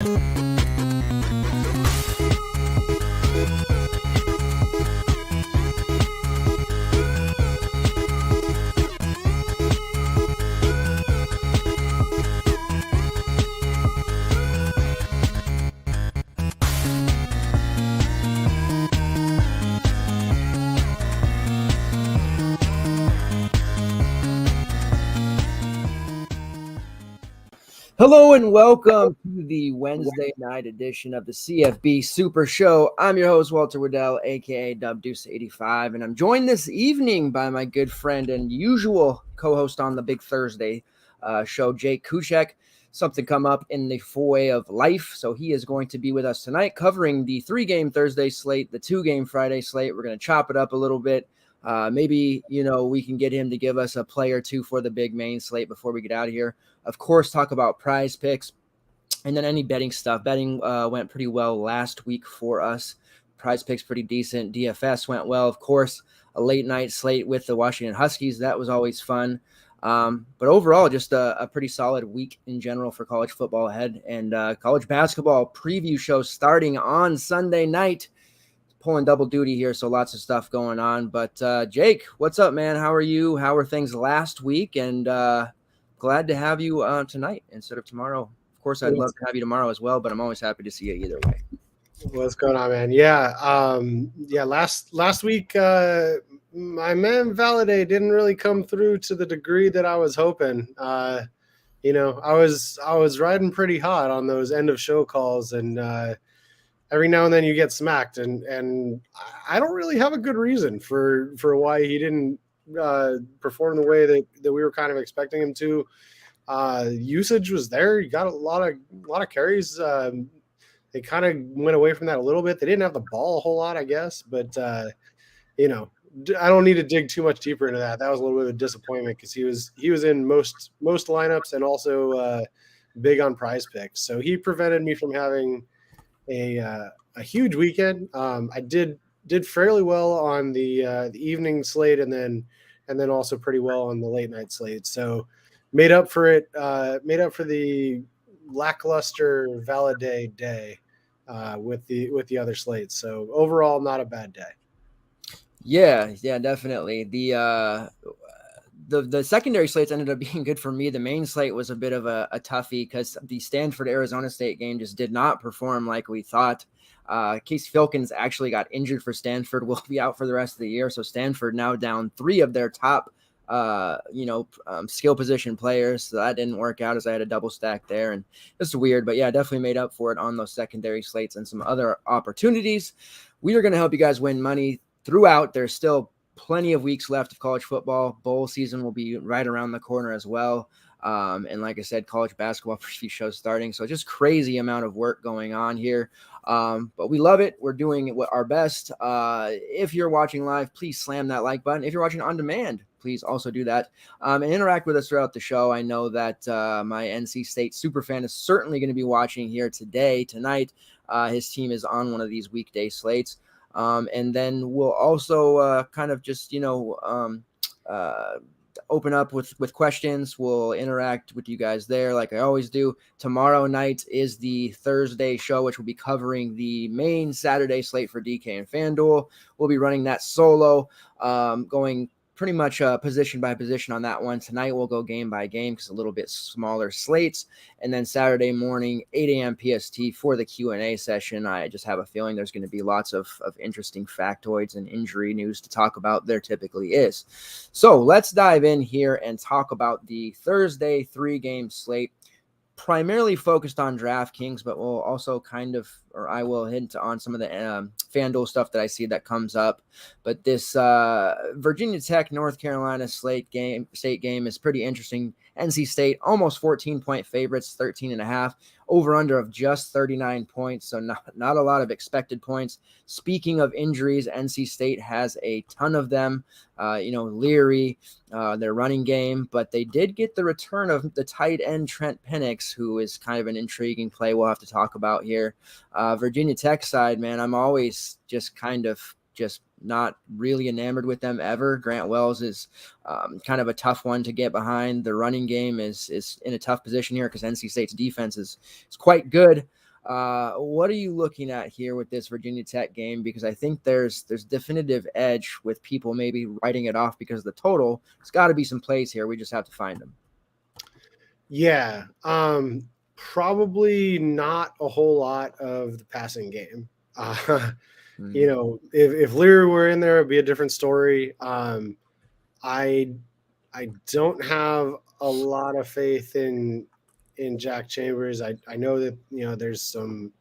Hello and welcome to the Wednesday night edition of the CFB Super Show. I'm your host, Walter Waddell, aka Dubdeuce85, and I'm joined this evening by my good friend and usual co-host on the Big Thursday show, Jake Kushek. Something come up in the foray of life, so he is going to be with us tonight covering the 3-game Thursday slate, the 2-game Friday slate. We're going to chop it up a little bit. Maybe, we can get him to give us a play or two for the big main slate before we get out of here. Of course, talk about PrizePicks and then any betting stuff. Betting went pretty well last week for us. PrizePicks pretty decent. DFS went well. Of course, a late night slate with the Washington Huskies. That was always fun. But overall, just a pretty solid week in general for college football ahead. And college basketball preview show starting on Sunday night. Pulling double duty here, so lots of stuff going on. But Jake, what's up, man? How are you? How were things last week? And glad to have you tonight instead of tomorrow. Of course, I'd love to have you tomorrow as well, but I'm always happy to see you either way. What's going on, man? Yeah. Last week, my man Valade didn't really come through to the degree that I was hoping. I was riding pretty hot on those end of show calls, and every now and then you get smacked, and I don't really have a good reason for why he didn't perform the way that we were kind of expecting him to. Usage was there. You got a lot of carries. They kind of went away from that a little bit. They didn't have the ball a whole lot, I guess, but I don't need to dig too much deeper into that. That was a little bit of a disappointment because he was in most lineups and also big on PrizePicks. So he prevented me from having a huge weekend. I did fairly well on the evening slate and then also pretty well on the late night slate. So made up for the lackluster Valade day with the other slates. So overall, not a bad day. Yeah, definitely. The secondary slates ended up being good for me. The main slate was a bit of a toughie because the Stanford-Arizona State game just did not perform like we thought. Case Filkins actually got injured for Stanford, will be out for the rest of the year. So Stanford now down 3 of their top, skill position players. So that didn't work out as I had a double stack there. And it's weird, but yeah, definitely made up for it on those secondary slates and some other opportunities. We are going to help you guys win money throughout. There's still plenty of weeks left of college football. Bowl season will be right around the corner as well. And like I said, college basketball preview show starting. So just crazy amount of work going on here. But we love it. We're doing our best. If you're watching live, please slam that like button. If you're watching on demand, please also do that and interact with us throughout the show. I know that my NC State superfan is certainly going to be watching here tonight. His team is on one of these weekday slates. And then we'll also kind of just, open up with questions. We'll interact with you guys there like I always do. Tomorrow night is the Thursday show, which will be covering the main Saturday slate for DK and FanDuel. We'll be running that solo, going pretty much position by position on that one. Tonight we'll go game by game because a little bit smaller slates. And then Saturday morning, 8 a.m. PST for the Q&A session. I just have a feeling there's going to be lots of interesting factoids and injury news to talk about. There typically is. So let's dive in here and talk about the Thursday 3-game slate. Primarily focused on DraftKings, but we'll also I will hint on some of the FanDuel stuff that I see that comes up. But this Virginia Tech, North Carolina state game is pretty interesting. NC State, almost 14-point favorites, 13.5. Over-under of just 39 points, so not a lot of expected points. Speaking of injuries, NC State has a ton of them. Leary, their running game, but they did get the return of the tight end Trent Penix, who is kind of an intriguing play we'll have to talk about here. Virginia Tech side, man, I'm always just not really enamored with them ever. Grant Wells is kind of a tough one to get behind. The running game is in a tough position here because NC State's defense is quite good. What are you looking at here with this Virginia Tech game? Because I think there's definitive edge with people maybe writing it off because of the total. There's got to be some plays here. We just have to find them. Yeah. Probably not a whole lot of the passing game. You know, if Leary were in there, it'd be a different story. I don't have a lot of faith in Jack Chambers. I know that, you know, there's some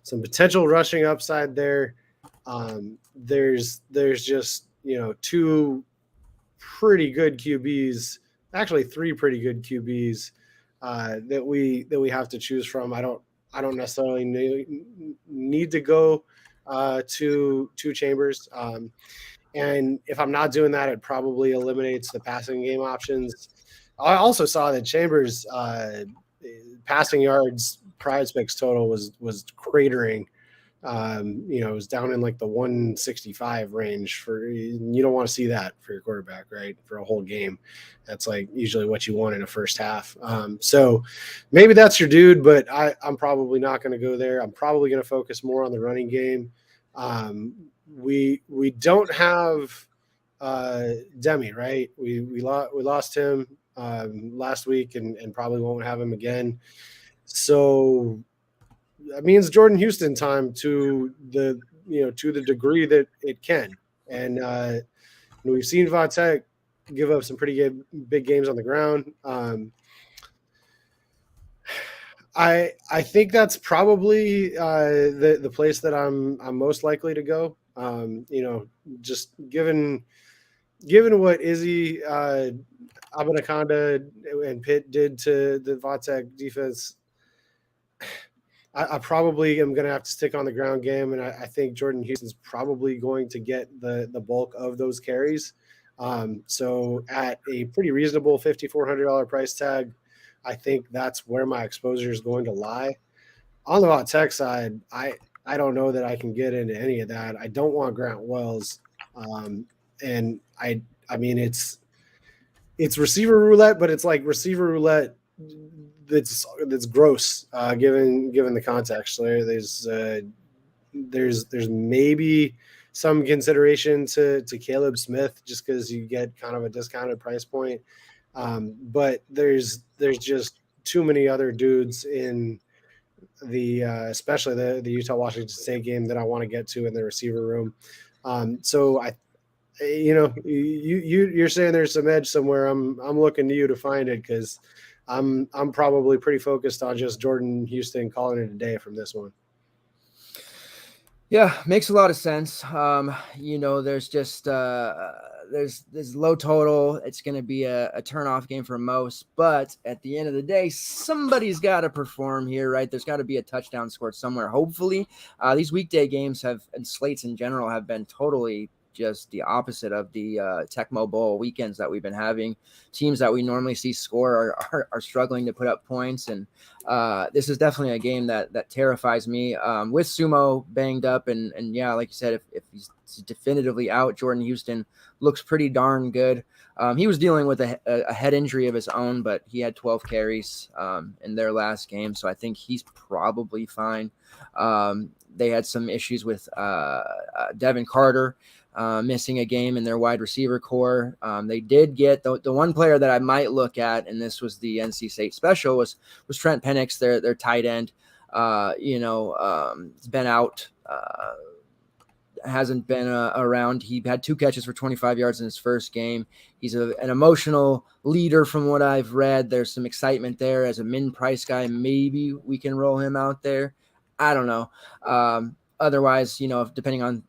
potential rushing upside there. There's just, you know, two pretty good QBs, actually three pretty good QBs that we have to choose from. I don't necessarily need to go to Chambers. And if I'm not doing that, it probably eliminates the passing game options. I also saw that Chambers passing yards PrizePicks total was cratering. You know, it was down in like the 165 range. You don't want to see that for your quarterback, right? For a whole game. That's like usually what you want in a first half. So maybe that's your dude, but I'm probably not going to go there. I'm probably going to focus more on the running game. We don't have Demi, right? We lost him last week and probably won't have him again. So that means Jordan Houston time to the degree that it can. And we've seen Vatek give up some pretty good big games on the ground. I think that's probably the place that I'm most likely to go. You know, just given what Izzy Abanaconda and Pitt did to the Vatek defense, I probably am going to have to stick on the ground game, and I think Jordan Houston's probably going to get the bulk of those carries. So at a pretty reasonable $5,400 price tag, I think that's where my exposure is going to lie. On the Vatek side, I don't know that I can get into any of that. I don't want Grant Wells, and I mean it's receiver roulette, but it's like receiver roulette that's gross given the context. There's maybe some consideration to Caleb Smith just because you get kind of a discounted price point, but there's just too many other dudes in the especially the Utah Washington State game that I want to get to in the receiver room. So you're saying there's some edge somewhere. I'm looking to you to find it because I'm probably pretty focused on just Jordan Houston calling it a day from this one. Yeah, makes a lot of sense. You know, there's just there's low total. It's going to be a turnoff game for most, but at the end of the day, somebody's got to perform here, right? There's got to be a touchdown scored somewhere. Hopefully, these weekday games and slates in general have been totally just the opposite of the Tecmo Bowl weekends that we've been having. Teams that we normally see score are struggling to put up points, and this is definitely a game that terrifies me. With Sumo banged up, and yeah, like you said, if he's definitively out, Jordan Houston looks pretty darn good. He was dealing with a head injury of his own, but he had 12 carries in their last game, so I think he's probably fine. They had some issues with Devin Carter missing a game in their wide receiver core. They did get the one player that I might look at, and this was the NC State special, was Trent Penix, their tight end. He's been out, hasn't been around. He had 2 catches for 25 yards in his first game. He's an emotional leader from what I've read. There's some excitement there as a min price guy. Maybe we can roll him out there. I don't know. Otherwise, depending on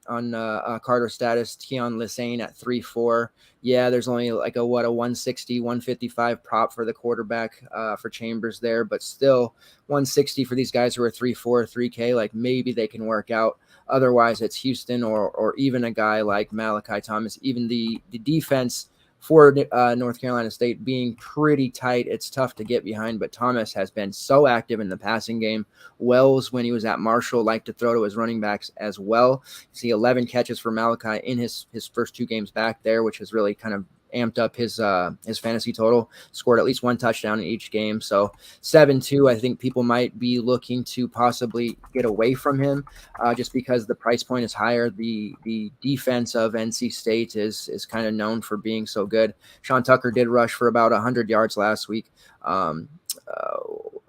Carter status, Keon Lisane at 3-4. Yeah, there's only like a 160, 155 prop for the quarterback for Chambers there, but still 160 for these guys who are 3-4, 3K. Like maybe they can work out. Otherwise, it's Houston or even a guy like Malachi Thomas. Even the defense for North Carolina State being pretty tight, it's tough to get behind, but Thomas has been so active in the passing game. Wells, when he was at Marshall, liked to throw to his running backs as well. You see 11 catches for Malachi in his first 2 games back there, which has really kind of amped up his fantasy total, scored at least one touchdown in each game. So 7-2, I think people might be looking to possibly get away from him just because the price point is higher. The defense of NC State is kind of known for being so good. Sean Tucker did rush for about 100 yards last week.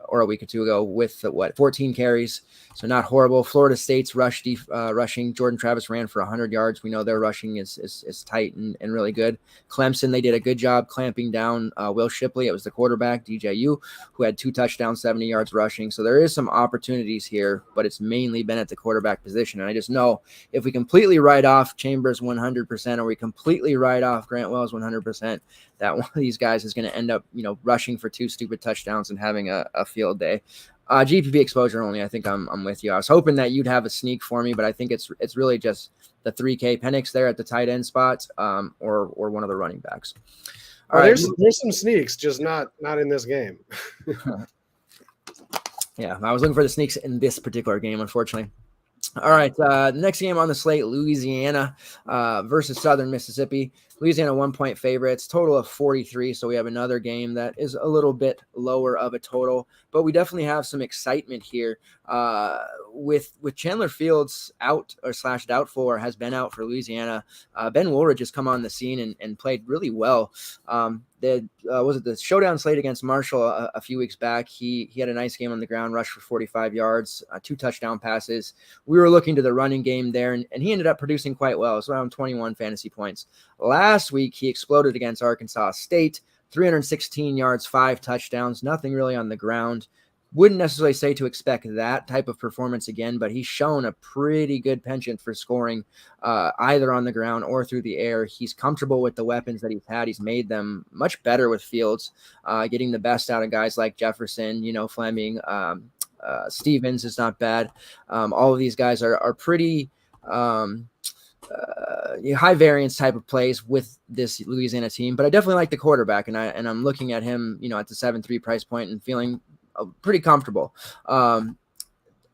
Or a week or two ago with 14 carries. So not horrible. Florida State's rushing. Jordan Travis ran for 100 yards. We know their rushing is tight and really good. Clemson, they did a good job clamping down Will Shipley. It was the quarterback, DJU, who had 2 touchdowns, 70 yards rushing. So there is some opportunities here, but it's mainly been at the quarterback position. And I just know if we completely write off Chambers 100% or we completely write off Grant Wells 100%, that one of these guys is going to end up, rushing for 2 stupid touchdowns and having a field day. GPP exposure only. I think I'm with you. I was hoping that you'd have a sneak for me, but I think it's really just the 3K Penix there at the tight end spot, or one of the running backs. All right, there's some sneaks, just not in this game. Yeah, I was looking for the sneaks in this particular game, unfortunately. All right, the next game on the slate, Louisiana versus Southern Mississippi. Louisiana 1-point favorites, total of 43. So we have another game that is a little bit lower of a total, but we definitely have some excitement here with Chandler Fields out or / doubtful or has been out for Louisiana. Ben Woolridge has come on the scene and played really well. Was it the showdown slate against Marshall a few weeks back? He had a nice game on the ground, rushed for 45 yards, 2 touchdown passes. We were looking to the running game there, and he ended up producing quite well. It's around 21 fantasy points. Last week, he exploded against Arkansas State, 316 yards, 5 touchdowns, nothing really on the ground. Wouldn't necessarily say to expect that type of performance again, but he's shown a pretty good penchant for scoring either on the ground or through the air. He's comfortable with the weapons that he's had. He's made them much better with Fields, getting the best out of guys like Jefferson, Fleming, Stevens is not bad. All of these guys are pretty high variance type of plays with this Louisiana team, but I definitely like the quarterback, and I'm looking at him, at the 7-3 price point and feeling pretty comfortable.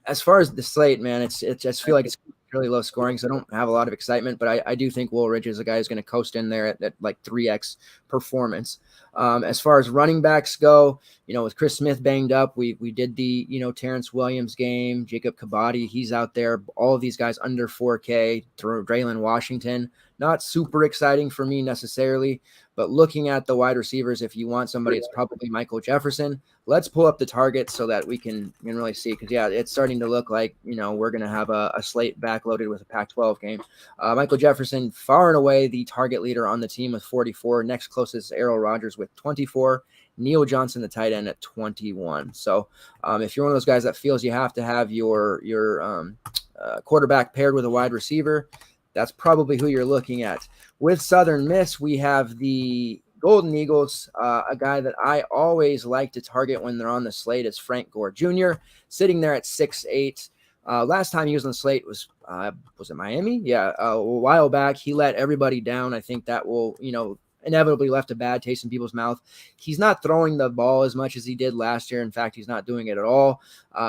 As far as the slate, man, I just feel like it's really low scoring, so I don't have a lot of excitement, but I do think Woolridge is a guy who's going to coast in there at like 3x performance. As far as running backs go, with Chris Smith banged up, we did the, Terrence Williams game, Jacob Kabadi, he's out there. All of these guys under 4K, Draylon Washington, not super exciting for me necessarily, but looking at the wide receivers, if you want somebody, it's probably Michael Jefferson. Let's pull up the targets so that we can really see, because, yeah, it's starting to look like, we're going to have a slate backloaded with a Pac-12 game. Michael Jefferson, far and away the target leader on the team with 44. Next closest is Errol Rogers with 24. Neil Johnson, the tight end, at 21. So if you're one of those guys that feels you have to have your quarterback paired with a wide receiver, that's probably who you're looking at. With Southern Miss, we have the Golden Eagles. A guy that I always like to target when they're on the slate is Frank Gore Jr., sitting there at 6'8". Last time he was on the slate was it Miami? Yeah, a while back. He let everybody down. I think that will, inevitably left a bad taste in people's mouth. He's not throwing the ball as much as he did last year. In fact, he's not doing it at all.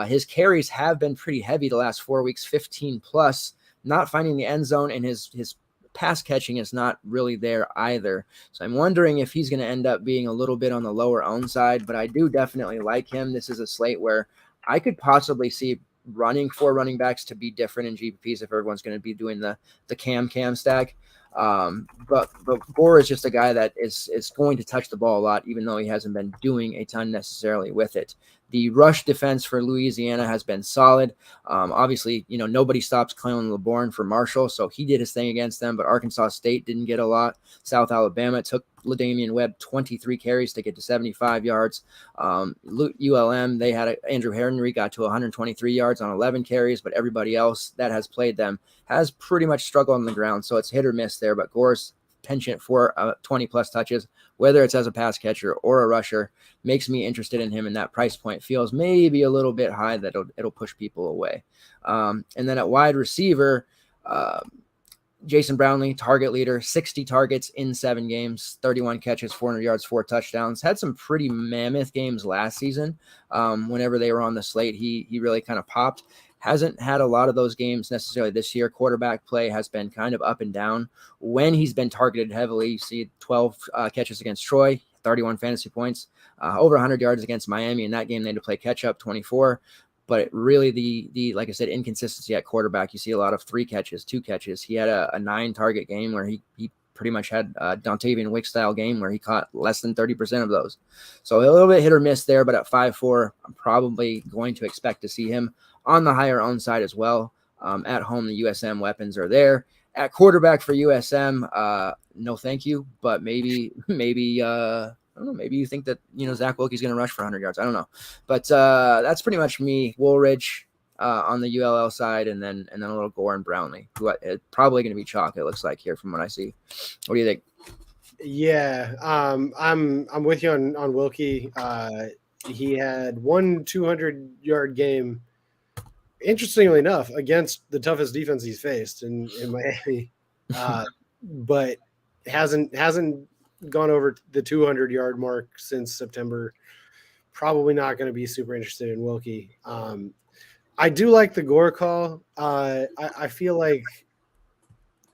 His carries have been pretty heavy the last 4 weeks, 15 plus, not finding the end zone, and his pass catching is not really there either. So I'm wondering if he's going to end up being a little bit on the lower owned side, but I do definitely like him. This is a slate where I could possibly see running backs to be different in GPPs if everyone's going to be doing the cam stack. But Gore is just a guy that is going to touch the ball a lot, even though he hasn't been doing a ton necessarily with it. The rush defense for Louisiana has been solid. Obviously, nobody stops Clelin LeBourne for Marshall, so he did his thing against them, but Arkansas State didn't get a lot. South Alabama took LaDamian Webb 23 carries to get to 75 yards. ULM, they had Andrew Henry got to 123 yards on 11 carries, but everybody else that has played them has pretty much struggled on the ground, so it's hit or miss there, but Gore's penchant for 20-plus touches, whether it's as a pass catcher or a rusher, makes me interested in him, and that price point feels maybe a little bit high that it'll push people away. And then at wide receiver, Jason Brownlee, target leader, 60 targets in 7 games, 31 catches, 400 yards, 4 touchdowns. Had some pretty mammoth games last season. Whenever they were on the slate, he really kind of popped. hasn't had a lot of those games necessarily this year. Quarterback play has been kind of up and down. When he's been targeted heavily, you see 12 catches against Troy, 31 fantasy points, over 100 yards against Miami. In that game, they had to play catch up, 24. But really, the like I said, inconsistency at quarterback. You see a lot of 3 catches, 2 catches. He had a 9-target game where he pretty much had a Dontavian Wick style game where he caught less than 30% of those. So a little bit hit or miss there, but at 5'4", I'm probably going to expect to see him on the higher owned side as well. At home, the USM weapons are there. At quarterback for USM, no thank you, but maybe I don't know. Maybe you think that, Zach Wilkie's going to rush for 100 yards. I don't know. But that's pretty much me. Woolridge on the ULL side, and then a little Gore and Brownlee, who probably going to be chalk, it looks like here from what I see. What do you think? Yeah, I'm with you on Wilkie. He had one 200-yard game, interestingly enough, against the toughest defense he's faced in Miami, but hasn't gone over the 200-yard mark since September. Probably not going to be super interested in Wilkie. I do like the Gore call. I feel like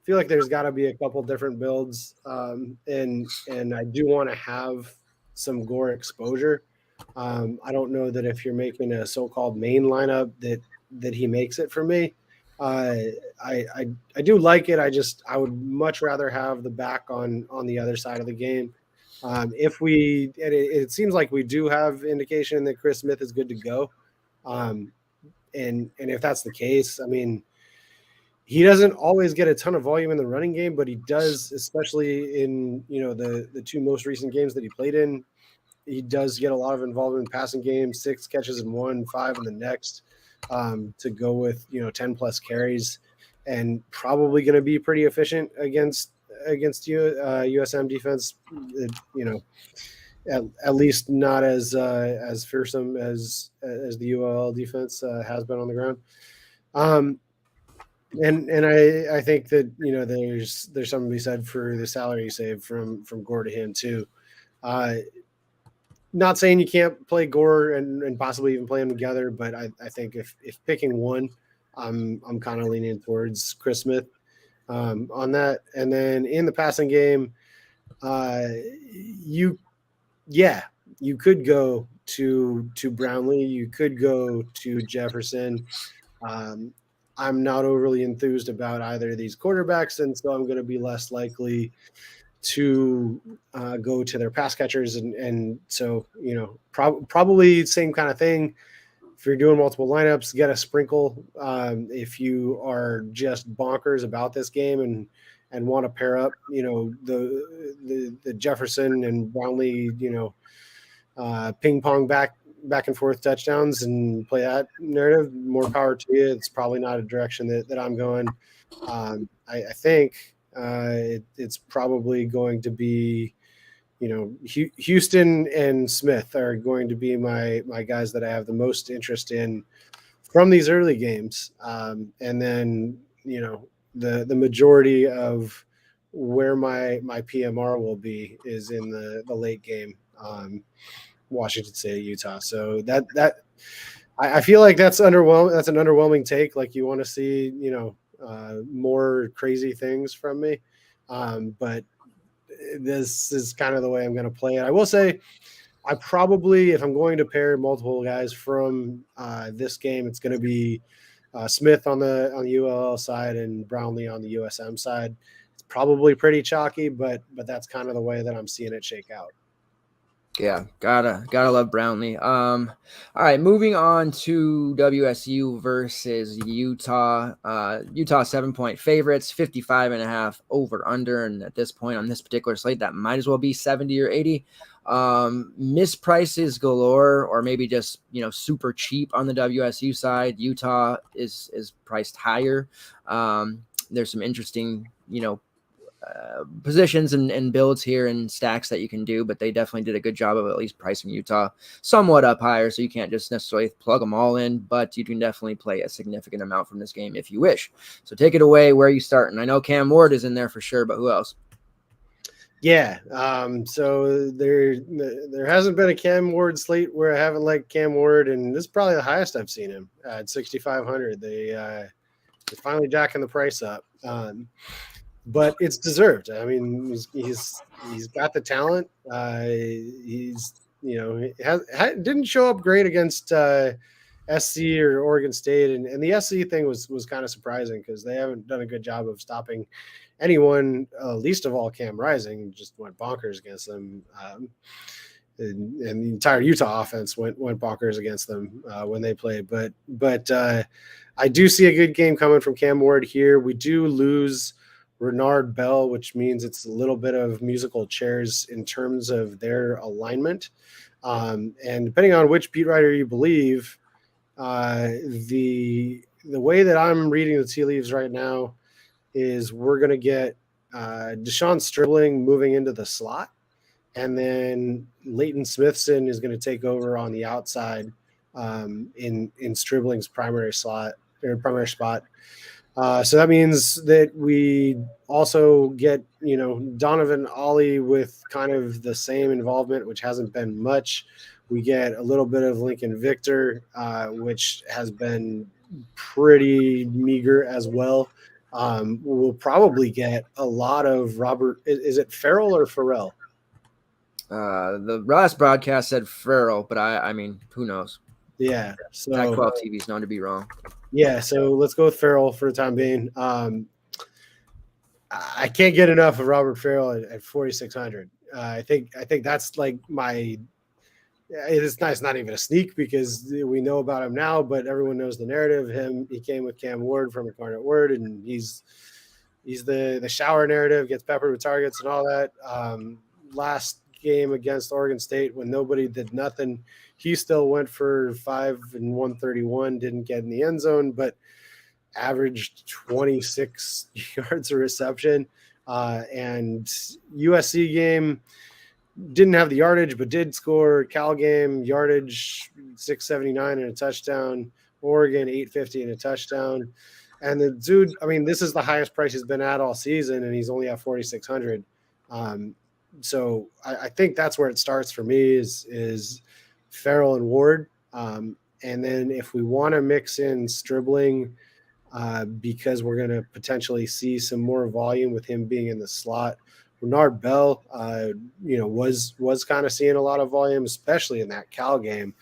there's got to be a couple different builds, and I do want to have some Gore exposure. I don't know that if you're making a so-called main lineup that he makes it for me. I do like it. I would much rather have the back on the other side of the game. It seems like we do have indication that Chris Smith is good to go. And if that's the case, I mean, he doesn't always get a ton of volume in the running game, but he does, especially in, the 2 most recent games that he played in. He does get a lot of involvement in passing games, 6 catches in one, 5 in the next, to go with, 10 plus carries, and probably going to be pretty efficient against USM defense. At least not as fearsome as the ULL defense has been on the ground. And I think that there's something to be said for the salary you save from Gore to him too. Not saying you can't play Gore and possibly even play them together, but I think if picking one, I'm kind of leaning towards Chris Smith on that. And then in the passing game, you could go to Brownlee, you could go to Jefferson. I'm not overly enthused about either of these quarterbacks, and so I'm going to be less likely to go to their pass catchers. And so, probably same kind of thing. If you're doing multiple lineups, get a sprinkle. If you are just bonkers about this game and want to pair up, the Jefferson and Brownlee, ping pong back and forth touchdowns and play that narrative, more power to you. It's probably not a direction that I'm going. I think it's probably going to be, Houston and Smith are going to be my guys that I have the most interest in from these early games. And then, the majority of where my PMR will be is in the late game, Washington State, Utah. So that I feel like that's underwhelming. That's an underwhelming take. Like, you want to see, more crazy things from me. But this is kind of the way I'm going to play it. I will say, I probably, if I'm going to pair multiple guys from this game, it's going to be Smith on the ULL side and Brownlee on the USM side. It's probably pretty chalky, but that's kind of the way that I'm seeing it shake out. Yeah, gotta love Brownlee. All right, moving on to WSU versus Utah. Utah 7-point favorites, 55.5 over under, and at this point on this particular slate, that might as well be 70 or 80. Misprices galore, or maybe just super cheap on the WSU side. Utah is priced higher. There's some interesting positions and builds here and stacks that you can do, but they definitely did a good job of at least pricing Utah somewhat up higher, so you can't just necessarily plug them all in, but you can definitely play a significant amount from this game if you wish. So take it away. Where are you starting? I know Cam Ward is in there for sure, but who else? Yeah. So there hasn't been a Cam Ward slate where I haven't liked Cam Ward, and this is probably the highest I've seen him at 6,500. They're finally jacking the price up. But it's deserved. I mean, he's got the talent. He's didn't show up great against SC or Oregon State, and the SC thing was kind of surprising because they haven't done a good job of stopping anyone. Least of all Cam Rising just went bonkers against them. And the entire Utah offense went bonkers against them when they played. But I do see a good game coming from Cam Ward here. We do lose Renard Bell, which means it's a little bit of musical chairs in terms of their alignment. And depending on which beat writer you believe, the way that I'm reading the tea leaves right now is we're going to get Deshaun Stribling moving into the slot, and then Leighton Smithson is going to take over on the outside in Stribling's primary slot or primary spot. So that means that we also get, Donovan Ollie with kind of the same involvement, which hasn't been much. We get a little bit of Lincoln Victor, which has been pretty meager as well. We'll probably get a lot of Robert. Is it Farrell or Farrell? The last broadcast said Farrell, but I mean, who knows? Yeah. So Pac-12 TV is known to be wrong. Yeah, so let's go with Farrell for the time being. I can't get enough of Robert Farrell at 4,600. I think that's like my. It's nice, not even a sneak because we know about him now, but everyone knows the narrative. He came with Cam Ward from Incarnate Word, and he's the shower narrative, gets peppered with targets and all that. Last game against Oregon State when nobody did nothing, he still went for 5 and 131, didn't get in the end zone, but averaged 26 yards of reception. And USC game didn't have the yardage, but did score. Cal game, yardage 679 and a touchdown. Oregon 850 and a touchdown. And the dude, I mean, this is the highest price he's been at all season, and he's only at 4,600. So I think that's where it starts for me is Farrell and Ward. And then if we want to mix in Stribling, because we're going to potentially see some more volume with him being in the slot, Renard Bell, was kind of seeing a lot of volume, especially in that Cal game.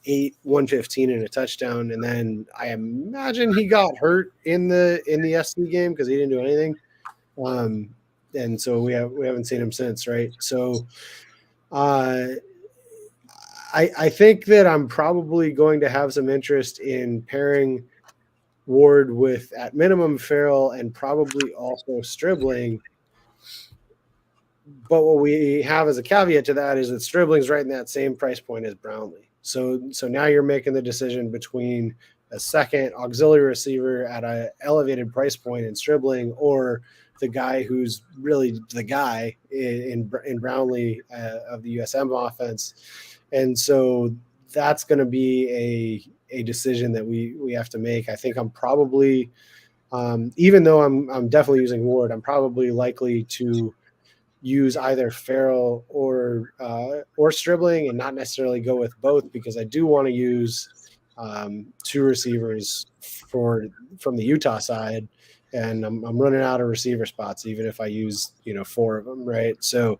115 and a touchdown, and then I imagine he got hurt in the SC game because he didn't do anything. And so we haven't seen him since, right? So I think that I'm probably going to have some interest in pairing Ward with, at minimum, Farrell and probably also Stribling. But what we have as a caveat to that is that Stribling's right in that same price point as Brownlee. So now you're making the decision between a second auxiliary receiver at an elevated price point in Stribling or the guy who's really the guy in Brownlee of the USM offense. And so that's going to be a decision that we have to make. I think I'm probably, even though I'm definitely using Ward, I'm probably likely to use either Farrell or Stribling and not necessarily go with both, because I do want to use two receivers from the Utah side, and I'm running out of receiver spots even if I use 4 of them, right? So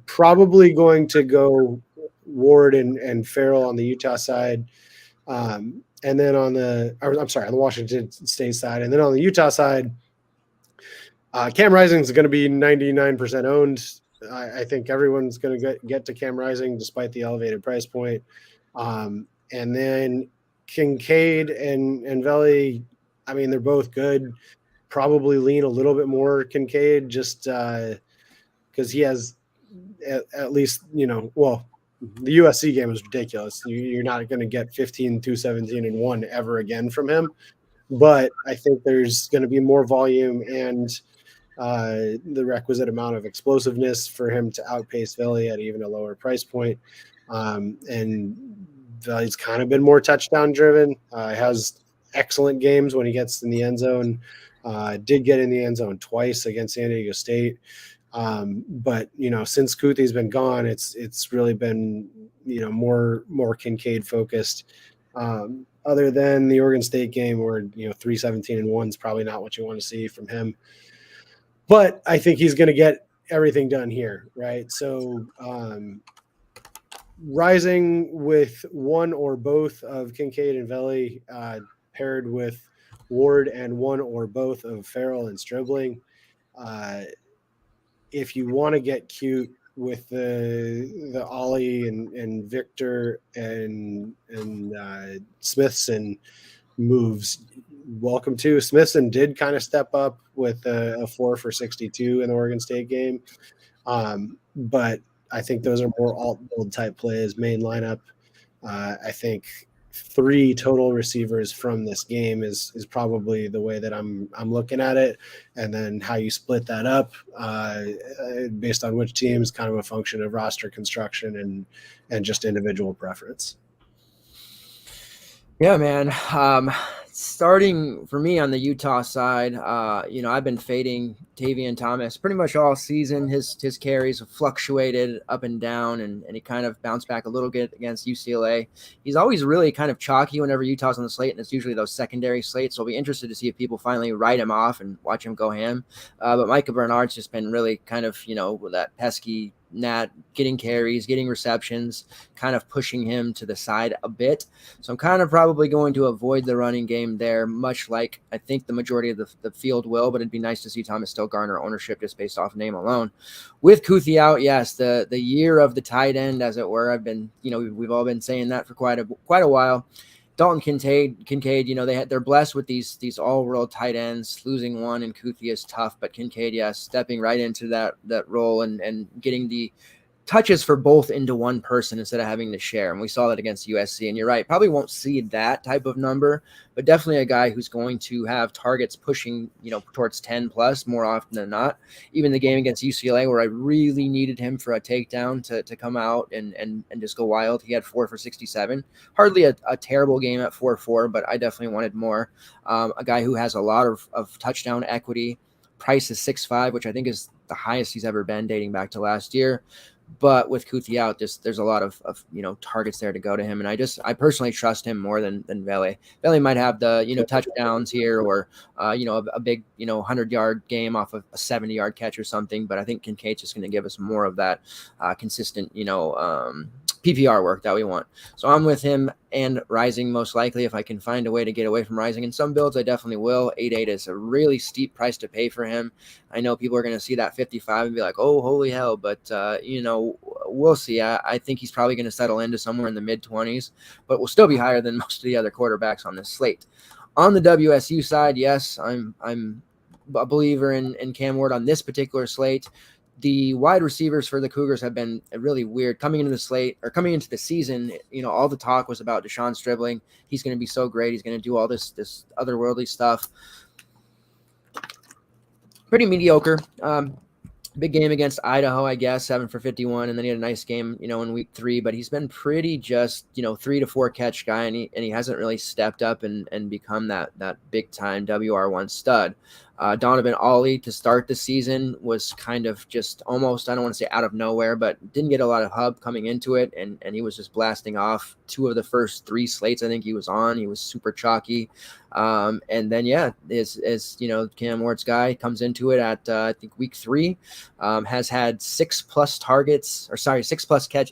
probably going to go Ward and Farrell on the Utah side, and then on the Washington State side, and then on the Utah side, Cam Rising is going to be 99% owned. I think everyone's going to get to Cam Rising despite the elevated price point. And then Kincaid and Veli, I mean, they're both good. Probably lean a little bit more Kincaid just because he has at least, the USC game was ridiculous. You're not going to get 15, 217, and 1 ever again from him. But I think there's going to be more volume and the requisite amount of explosiveness for him to outpace Veli at even a lower price point. And Veli's kind of been more touchdown driven. Has excellent games when he gets in the end zone. Did get in the end zone twice against San Diego State. But since Kuthi's been gone, it's really been more Kincaid focused. Other than the Oregon State game where 3-17-1 is probably not what you want to see from him. But I think he's going to get everything done here, right? So rising with one or both of Kincaid and Veli, paired with Ward and one or both of Farrell and Stribling. If you want to get cute with the Ollie and Victor and Smithson moves, welcome to. Smithson did kind of step up with a 4 for 62 in the Oregon State game. But I think those are more alt build type plays, main lineup. I think 3 total receivers from this game is probably the way that I'm looking at it. And then how you split that up based on which team is kind of a function of roster construction and just individual preference. Yeah, man. Starting for me on the Utah side, I've been fading Tavian Thomas pretty much all season. His carries have fluctuated up and down, and he kind of bounced back a little bit against UCLA. He's always really kind of chalky whenever Utah's on the slate, and it's usually those secondary slates. So I'll be interested to see if people finally write him off and watch him go ham. But Micah Bernard's just been really kind of, with that pesky Nat getting carries, getting receptions, kind of pushing him to the side a bit. So I'm kind of probably going to avoid the running game there, much like I think the majority of the field will, but it'd be nice to see Thomas still garner ownership just based off name alone. With Kuthi out, yes, the year of the tight end, as it were. I've been, we've all been saying that for quite a while. Dalton Kincaid, they're blessed with these all-world tight ends. Losing one in Kuthi is tough, but Kincaid, yes, stepping right into that role and getting the touches for both into one person instead of having to share. And we saw that against USC. And you're right, probably won't see that type of number, but definitely a guy who's going to have targets pushing, towards 10 plus more often than not. Even the game against UCLA where I really needed him for a takedown to come out and just go wild. He had 4 for 67. Hardly a terrible game at 4-4, but I definitely wanted more. A guy who has a lot of touchdown equity. Price is 6.5, which I think is the highest he's ever been dating back to last year. But with Kuthi out, there's a lot of targets there to go to him, and I personally trust him more than Veli. Veli might have the touchdowns here or a big 100-yard game off of a 70-yard catch or something. But I think Kincaid's just going to give us more of that consistent PPR work that we want. So I'm with him and Rising most likely if I can find a way to get away from Rising. In some builds, I definitely will. 8.8 is a really steep price to pay for him. I know people are going to see that 55 and be like, oh, holy hell. But, we'll see. I think he's probably going to settle into somewhere in the mid-20s, but will still be higher than most of the other quarterbacks on this slate. On the WSU side, yes, I'm a believer in Cam Ward on this particular slate. The wide receivers for the Cougars have been really weird coming into the season. All the talk was about Deshaun Stribling. He's going to be so great. He's going to do all this otherworldly stuff. Pretty mediocre. Big game against Idaho, I guess, 7 for 51, and then he had a nice game, in week 3. But he's been pretty just, 3 to 4 catch guy, and he hasn't really stepped up and become that big time WR1 stud. Donovan Ollie to start the season was kind of just almost, I don't want to say out of nowhere, but didn't get a lot of hub coming into it. And he was just blasting off 2 of the first 3 slates I think he was on. He was super chalky. And then, as Cam Ward's guy comes into it at, I think week 3, has had 6 plus catch.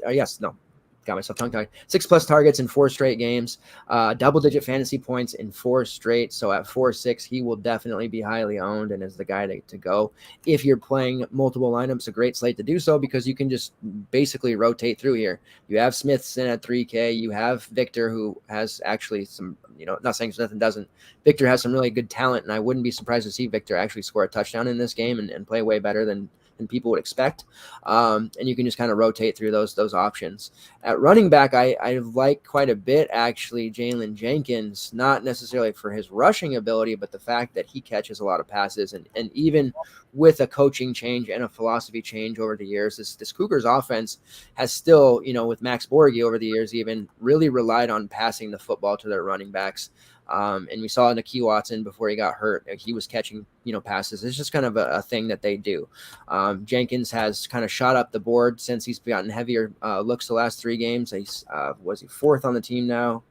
Got myself tongue-tied. 6 plus targets in 4 straight games, double-digit fantasy points in 4 straight. So at 4.6, he will definitely be highly owned and is the guy to go. If you're playing multiple lineups, a great slate to do so because you can just basically rotate through here. You have Smithson at 3K. You have Victor, who has actually some, not saying Smith doesn't. Victor has some really good talent, and I wouldn't be surprised to see Victor actually score a touchdown in this game and play way better than people would expect. And you can just kind of rotate through those options. At running back, I like quite a bit, actually, Jalen Jenkins, not necessarily for his rushing ability, but the fact that he catches a lot of passes. And even with a coaching change and a philosophy change over the years, this Cougars offense has still, with Max Borghi over the years, even really relied on passing the football to their running backs. And we saw Nakeem Watson before he got hurt. He was catching, passes. It's just kind of a thing that they do. Jenkins has kind of shot up the board since he's gotten heavier looks the last 3 games. He's was he 4th on the team now?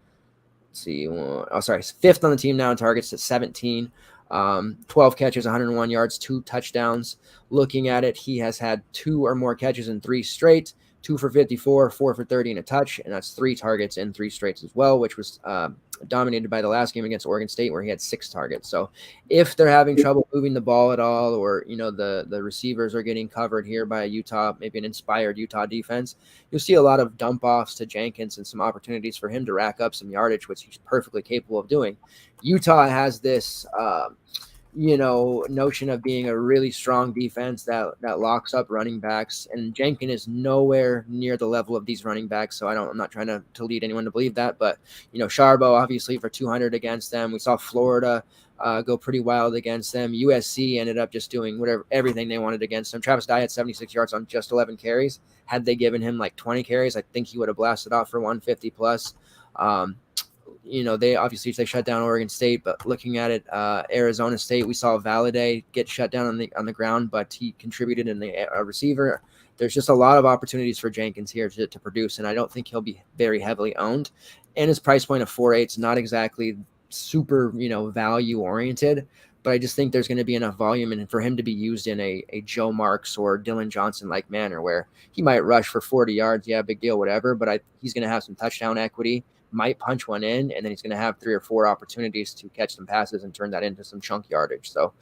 Let's see. He's 5th on the team now in targets at 17. 12 catches, 101 yards, 2 touchdowns. Looking at it, he has had 2 or more catches in 3 straight, 2 for 54, 4 for 30 and a touch, and that's 3 targets in 3 straights as well, which was dominated by the last game against Oregon State where he had 6 targets. So if they're having trouble moving the ball at all, or the receivers are getting covered here by Utah, maybe an inspired Utah defense, you'll see a lot of dump offs to Jenkins and some opportunities for him to rack up some yardage, which he's perfectly capable of doing. Utah has this notion of being a really strong defense that locks up running backs, and Jenkins is nowhere near the level of these running backs. So I'm not trying to lead anyone to believe that, but Sharbo obviously for 200 against them. We saw Florida go pretty wild against them. USC ended up just doing everything they wanted against them. Travis Dye had 76 yards on just 11 carries. Had they given him like 20 carries, I think he would have blasted off for 150 plus. They shut down Oregon State, but looking at it, Arizona State, we saw Valladay get shut down on the ground, but he contributed in the receiver. There's just a lot of opportunities for Jenkins here to produce, and I don't think he'll be very heavily owned. And his price point of 4.8 is not exactly super, value oriented, but I just think there's going to be enough volume and for him to be used in a Joe Marks or Dylan Johnson like manner where he might rush for 40 yards. Yeah, big deal, whatever. But he's going to have some touchdown equity, might punch one in, and then he's going to have 3 or 4 opportunities to catch some passes and turn that into some chunk yardage. So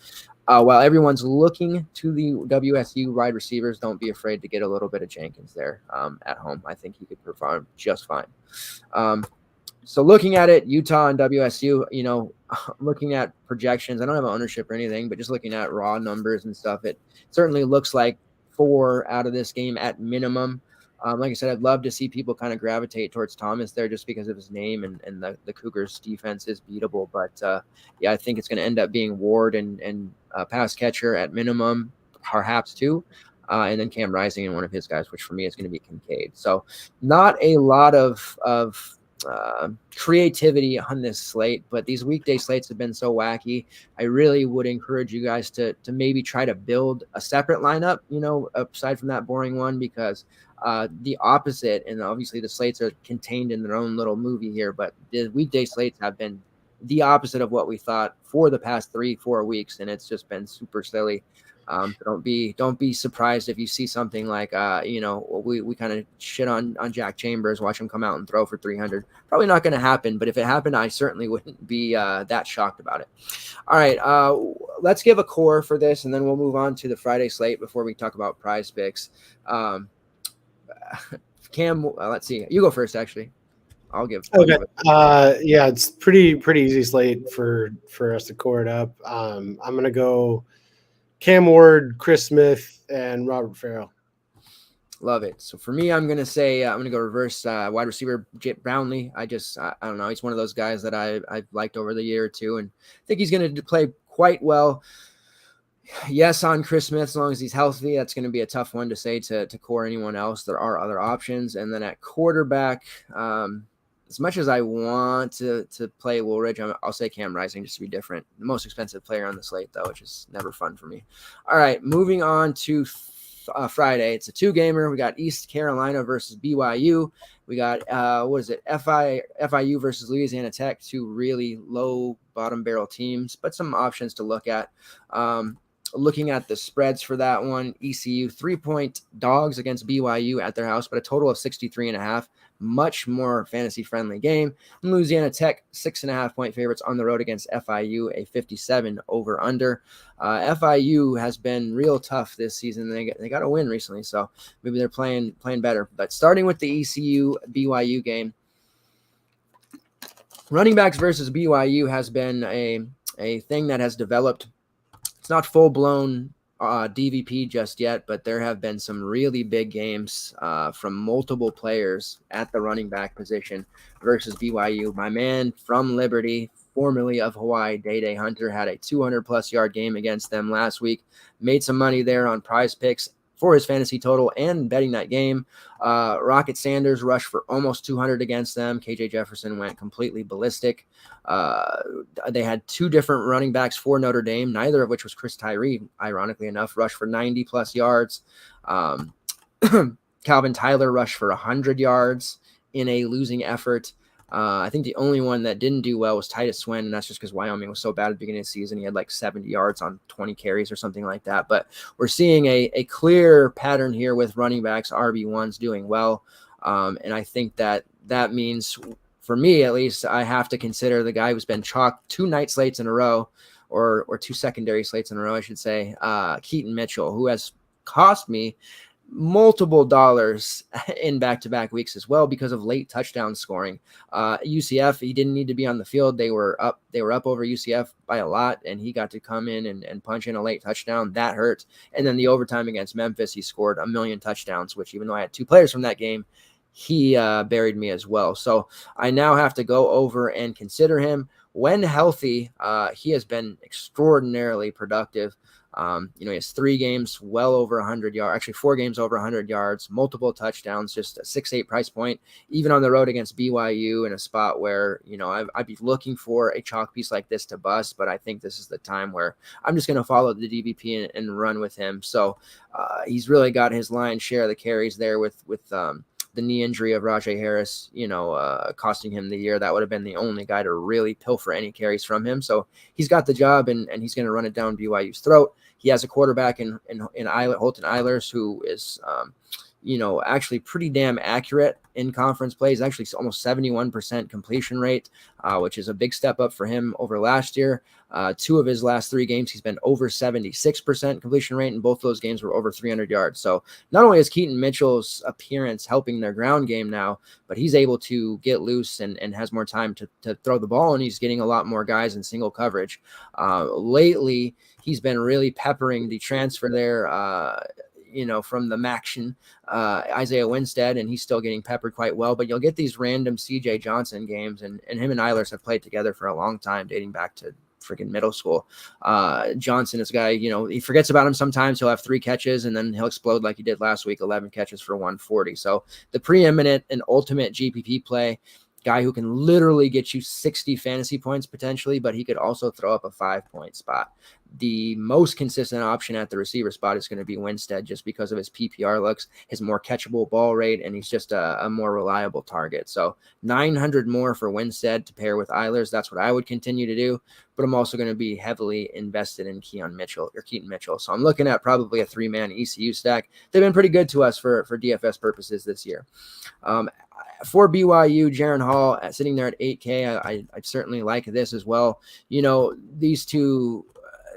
while everyone's looking to the WSU wide receivers, don't be afraid to get a little bit of Jenkins there at home. I think he could perform just fine. So looking at it, Utah and WSU, looking at projections, I don't have ownership or anything, but just looking at raw numbers and stuff, it certainly looks like 4 out of this game at minimum. Like I said, I'd love to see people kind of gravitate towards Thomas there just because of his name and the Cougars defense is beatable. But I think it's going to end up being Ward and pass catcher at minimum, perhaps 2. And then Cam Rising and one of his guys, which for me is going to be Kincaid. So not a lot of creativity on this slate, but these weekday slates have been so wacky. I really would encourage you guys to maybe try to build a separate lineup, aside from that boring one, because the opposite, and obviously the slates are contained in their own little movie here, but the weekday slates have been the opposite of what we thought for the past 3-4 weeks, and it's just been super silly. So don't be surprised if you see something like we kind of shit on Jack Chambers, watch him come out and throw for 300. Probably not going to happen, but if it happened, I certainly wouldn't be that shocked about it. All right, let's give a core for this, and then we'll move on to the Friday slate before we talk about PrizePicks. Cam, let's see. You go first, actually. I'll give it. It's pretty easy slate for us to core it up. I'm gonna go Cam Ward, Chris Smith, and Robert Farrell. Love it. So for me, I'm going to say I'm going to go reverse wide receiver Jit Brownlee. I don't know. He's one of those guys that I've liked over the year or two, and I think he's going to play quite well. Yes, on Chris Smith, as long as he's healthy, that's going to be a tough one to say to core anyone else. There are other options. And then at quarterback, as much as I want to play Woolridge, I'll say Cam Rising just to be different. The most expensive player on the slate, though, which is never fun for me. All right, moving on to Friday. It's a 2-gamer. We got East Carolina versus BYU. We got, FIU versus Louisiana Tech, 2 really low bottom barrel teams, but some options to look at. Looking at the spreads for that one, ECU 3-point dogs against BYU at their house, but a total of 63.5. Much more fantasy friendly game. And Louisiana Tech 6.5-point favorites on the road against FIU, a 57 over under. FIU has been real tough this season. They got a win recently, so maybe they're playing better. But starting with the ECU BYU game, running backs versus BYU has been a thing that has developed. It's not full-blown DVP just yet, but there have been some really big games from multiple players at the running back position versus BYU. My man from Liberty, formerly of Hawaii, Day Hunter, had a 200-plus yard game against them last week. Made some money there on PrizePicks. for his fantasy total and betting that game. Rocket Sanders rushed for almost 200 against them. KJ Jefferson went completely ballistic. They had two different running backs for Notre Dame, neither of which was Chris Tyree, ironically enough, rushed for 90 plus yards. Calvin Tyler rushed for 100 yards in a losing effort. I think the only one that didn't do well was Titus Swen, and that's just because Wyoming was so bad at the beginning of the season. He had like 70 yards on 20 carries or something like that. But we're seeing a clear pattern here with running backs, RB1s doing well. And I think that means, for me at least, I have to consider the guy who's been chalked 2 night slates in a row, or 2 secondary slates in a row, I should say, Keaton Mitchell, who has cost me multiple dollars in back-to-back weeks as well because of late touchdown scoring. UCF, he didn't need to be on the field. They were up over UCF by a lot, and he got to come in and punch in a late touchdown. That hurt. And then the overtime against Memphis, he scored 1 million touchdowns, which, even though I had 2 players from that game, he buried me as well. So I now have to go over and consider him. When healthy, he has been extraordinarily productive. He has 3 games well over 100 yards, actually 4 games over 100 yards, multiple touchdowns, just a 6-8 price point, even on the road against BYU, in a spot where, I'd be looking for a chalk piece like this to bust, but I think this is the time where I'm just going to follow the DBP and run with him. So he's really got his lion's share of the carries there with the knee injury of Rajay Harris, costing him the year. That would have been the only guy to really pilfer any carries from him. So he's got the job, and he's going to run it down BYU's throat. He has a quarterback in Holton Eilers, who is, actually pretty damn accurate in conference plays, actually almost 71% completion rate, which is a big step up for him over last year. 2 of his last 3 games, he's been over 76% completion rate, and both those games were over 300 yards. So not only is Keaton Mitchell's appearance helping their ground game now, but he's able to get loose and has more time to throw the ball, and he's getting a lot more guys in single coverage. Lately, he's been really peppering the transfer there, from the Maction, Isaiah Winstead, and he's still getting peppered quite well. But you'll get these random CJ Johnson games, and him and Eilers have played together for a long time, dating back to freaking middle school. Johnson is a guy, he forgets about him sometimes. He'll have 3 catches, and then he'll explode like he did last week, 11 catches for 140. So the preeminent and ultimate GPP play, guy who can literally get you 60 fantasy points potentially, but he could also throw up a 5-point spot. The most consistent option at the receiver spot is going to be Winstead, just because of his PPR looks, his more catchable ball rate, and he's just a more reliable target. So 900 more for Winstead to pair with Eilers. That's what I would continue to do, but I'm also going to be heavily invested in Keaton Mitchell. So I'm looking at probably a 3-man ECU stack. They've been pretty good to us for DFS purposes this year. For BYU, Jaron Hall sitting there at 8K, I certainly like this as well. These two,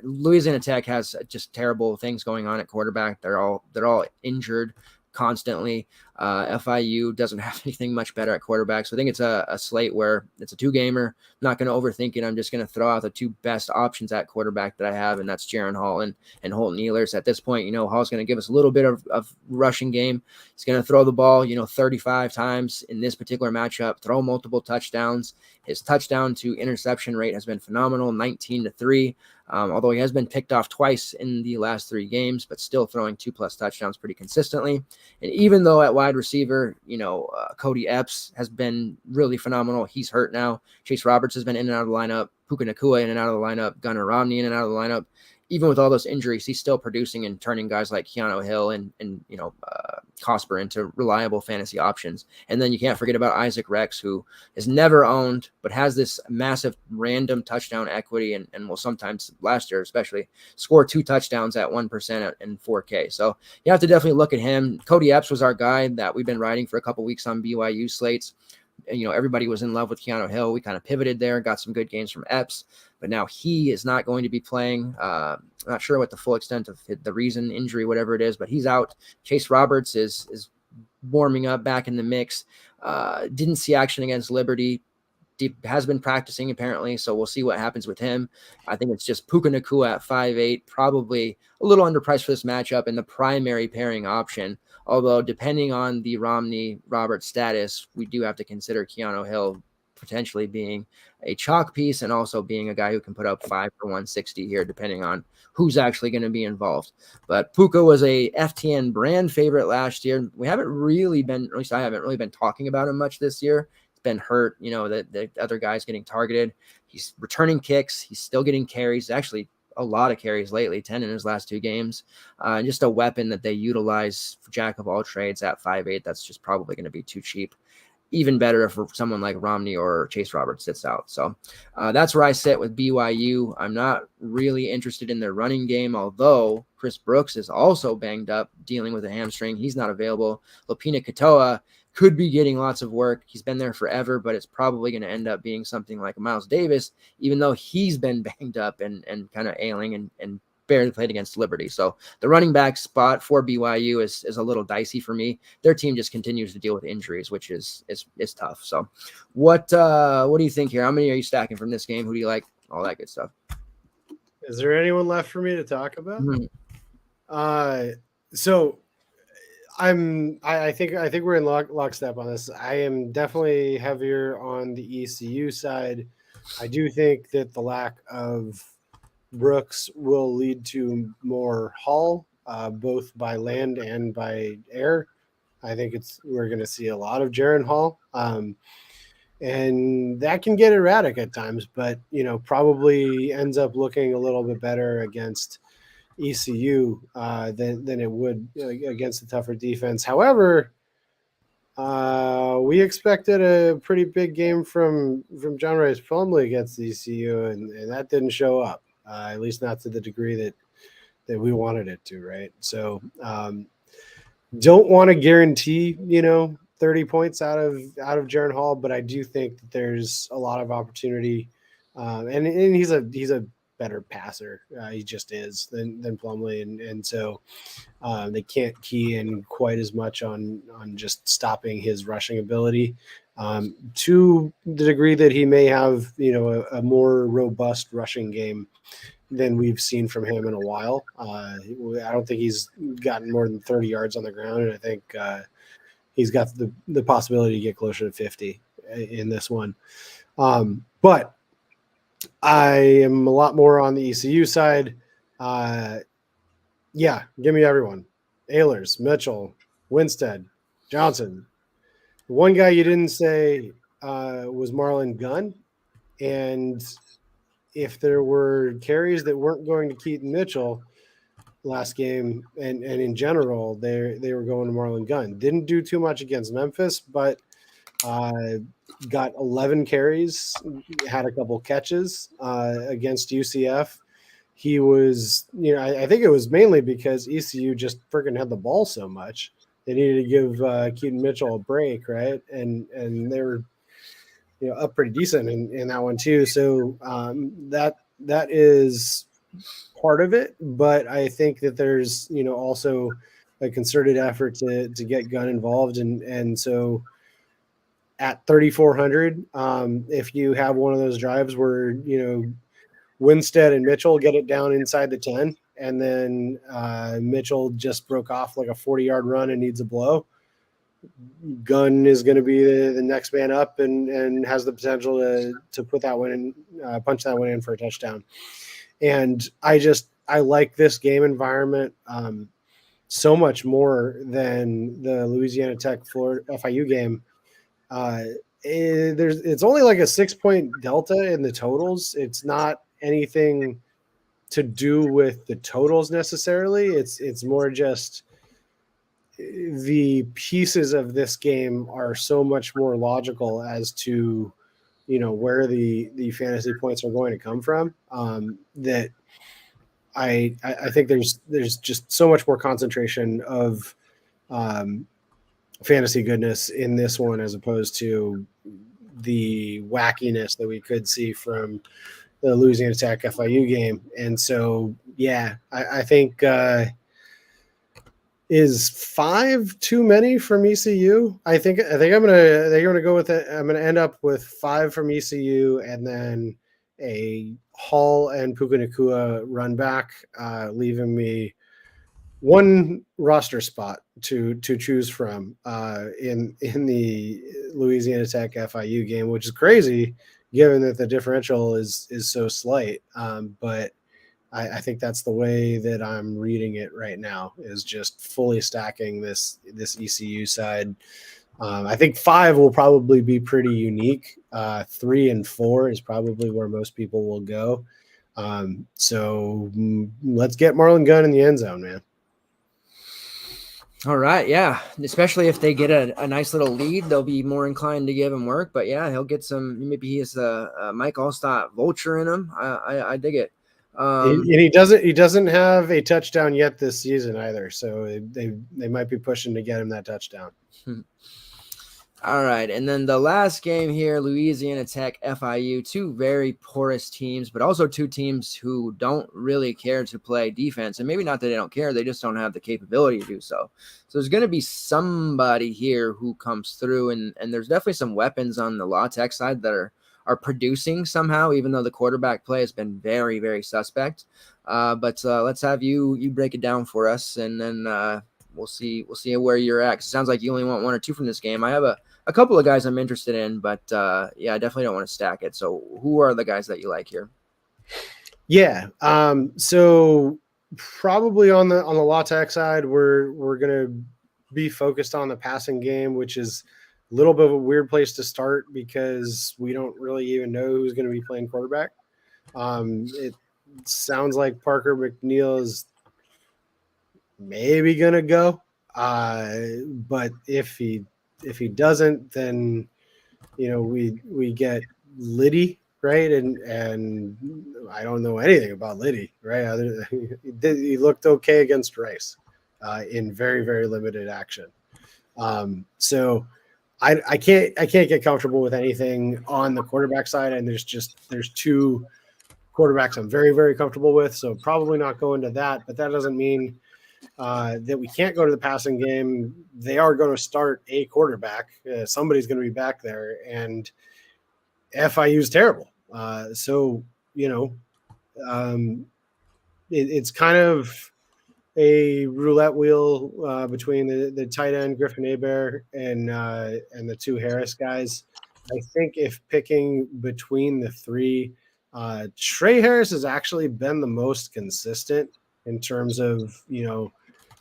Louisiana Tech has just terrible things going on at quarterback. They're all injured constantly. FIU doesn't have anything much better at quarterback. So I think it's a slate where it's a 2-gamer. I'm not going to overthink it. I'm just going to throw out the 2 best options at quarterback that I have, and that's Jaron Hall and Holton Eilers. At this point, Hall's going to give us a little bit of rushing game. He's going to throw the ball, 35 times in this particular matchup, throw multiple touchdowns. His touchdown to interception rate has been phenomenal, 19-3. Although he has been picked off twice in the last 3 games, but still throwing 2+ touchdowns pretty consistently. And even though at wide receiver, Cody Epps has been really phenomenal. He's hurt now. Chase Roberts has been in and out of the lineup. Puka Nacua in and out of the lineup. Gunnar Romney in and out of the lineup. Even with all those injuries, he's still producing and turning guys like Keanu Hill and Cosper into reliable fantasy options. And then you can't forget about Isaac Rex, who is never owned, but has this massive random touchdown equity and will sometimes, last year especially, score 2 touchdowns at 1% in 4K. So you have to definitely look at him. Cody Epps was our guy that we've been riding for a couple weeks on BYU slates. Everybody was in love with Keanu Hill. We kind of pivoted there, got some good games from Epps, but now he is not going to be playing. I'm not sure what the full extent of the reason, injury, whatever it is, but he's out. Chase Roberts is warming up back in the mix. Didn't see action against Liberty. Has been practicing apparently, so we'll see what happens with him. I think it's just Puka Nacua at 5'8", probably a little underpriced for this matchup and the primary pairing option. Although depending on the Romney-Roberts status, we do have to consider Keanu Hill potentially being a chalk piece and also being a guy who can put up 5 for 160 here, depending on who's actually going to be involved. But Puka was a FTN brand favorite last year. We haven't really been, at least I haven't really been talking about him much this year. It's been hurt, the other guys getting targeted. He's returning kicks. He's still getting carries. Actually, a lot of carries lately, 10 in his last 2 games. Just a weapon that they utilize for jack of all trades at 5'8". That's just probably going to be too cheap. Even better if someone like Romney or Chase Roberts sits out. So that's where I sit with BYU. I'm not really interested in their running game, although Chris Brooks is also banged up, dealing with a hamstring. He's not available. Lopina Katoa could be getting lots of work. He's been there forever, but it's probably going to end up being something like Miles Davis, even though he's been banged up and kind of ailing and barely played against Liberty. So the running back spot for BYU is a little dicey for me. Their team just continues to deal with injuries, which is tough. So what do you think here? How many are you stacking from this game? Who do you like? All that good stuff. Is there anyone left for me to talk about? Mm-hmm. So I think we're in lockstep on this. I am definitely heavier on the ECU side. I do think that the lack of Brooks will lead to more Hall, both by land and by air. I think we're going to see a lot of Jaron Hall, and that can get erratic at times, but probably ends up looking a little bit better against ECU than it would against the tougher defense. However, we expected a pretty big game from John Rice Plumlee against ECU, and that didn't show up. At least not to the degree that we wanted it to, right? So don't want to guarantee, 30 points out of Jaron Hall, but I do think that there's a lot of opportunity. And he's a better passer. He just is than Plumlee. And so they can't key in quite as much on just stopping his rushing ability. To the degree that he may have, a more robust rushing game than we've seen from him in a while. I don't think he's gotten more than 30 yards on the ground, and I think he's got the possibility to get closer to 50 in this one. But I am a lot more on the ECU side. Give me everyone. Ehlers, Mitchell, Winstead, Johnson. One guy you didn't say was Marlon Gunn, and if there were carries that weren't going to Keaton Mitchell last game and in general, they were going to Marlon Gunn. Didn't do too much against Memphis, but got 11 carries, had a couple catches against UCF. He was, I think it was mainly because ECU just freaking had the ball so much. They needed to give Keaton Mitchell a break, right? And they were up pretty decent in that one too. So that is part of it, but I think that there's also a concerted effort to get Gunn involved, and so at 3,400, if you have one of those drives where Winstead and Mitchell get it down inside the 10, and then Mitchell just broke off like a 40-yard run and needs a blow, Gunn is going to be the next man up and has the potential to put that one in, punch that one in for a touchdown. And I like this game environment so much more than the Louisiana Tech Florida FIU game. It's only like a 6-point delta in the totals. It's not anything to do with the totals necessarily. It's more just the pieces of this game are so much more logical as to where the fantasy points are going to come from, that I think there's just so much more concentration of fantasy goodness in this one as opposed to the wackiness that we could see from the Louisiana Tech FIU game. And so I think is 5 too many from ECU? I think I'm gonna go with it. I'm gonna end up with 5 from ECU and then a Hall and Puka Nacua run back, leaving me one roster spot to choose from in the Louisiana Tech FIU game, which is crazy given that the differential is so slight. But I think that's the way that I'm reading it right now, is just fully stacking this ECU side. I think 5 will probably be pretty unique. 3 and 4 is probably where most people will go. So let's get Marlon Gunn in the end zone, man. All right, yeah. Especially if they get a nice little lead, they'll be more inclined to give him work. But yeah, he'll get some. Maybe he has a Mike Allstott vulture in him. I dig it. And he doesn't have a touchdown yet this season either. So they might be pushing to get him that touchdown. All right, and then the last game here, Louisiana Tech, FIU, 2 very porous teams, but also 2 teams who don't really care to play defense. And maybe not that they don't care, they just don't have the capability to do so. So there's going to be somebody here who comes through, and there's definitely some weapons on the La Tech side that are producing somehow, even though the quarterback play has been very, very suspect. But let's have you break it down for us, and then we'll see where you're at. 'Cause it sounds like you only want 1 or 2 from this game. I have a couple of guys I'm interested in, but yeah, I definitely don't want to stack it. So who are the guys that you like here? Yeah. So probably on the La Tech side, we're going to be focused on the passing game, which is a little bit of a weird place to start because we don't really even know who's going to be playing quarterback. It sounds like Parker McNeil is maybe going to go. But if he doesn't, then we get Liddy, right? And I don't know anything about Liddy, right? He looked okay against Rice in very, very limited action. So I can't get comfortable with anything on the quarterback side, and there's 2 quarterbacks I'm very, very comfortable with. So probably not go into that, but that doesn't mean that we can't go to the passing game. They are going to start a quarterback. Somebody's going to be back there, and FIU is terrible. So it's kind of a roulette wheel between the tight end Griffin Hebert and the 2 Harris guys. I think if picking between the 3, Trey Harris has actually been the most consistent in terms of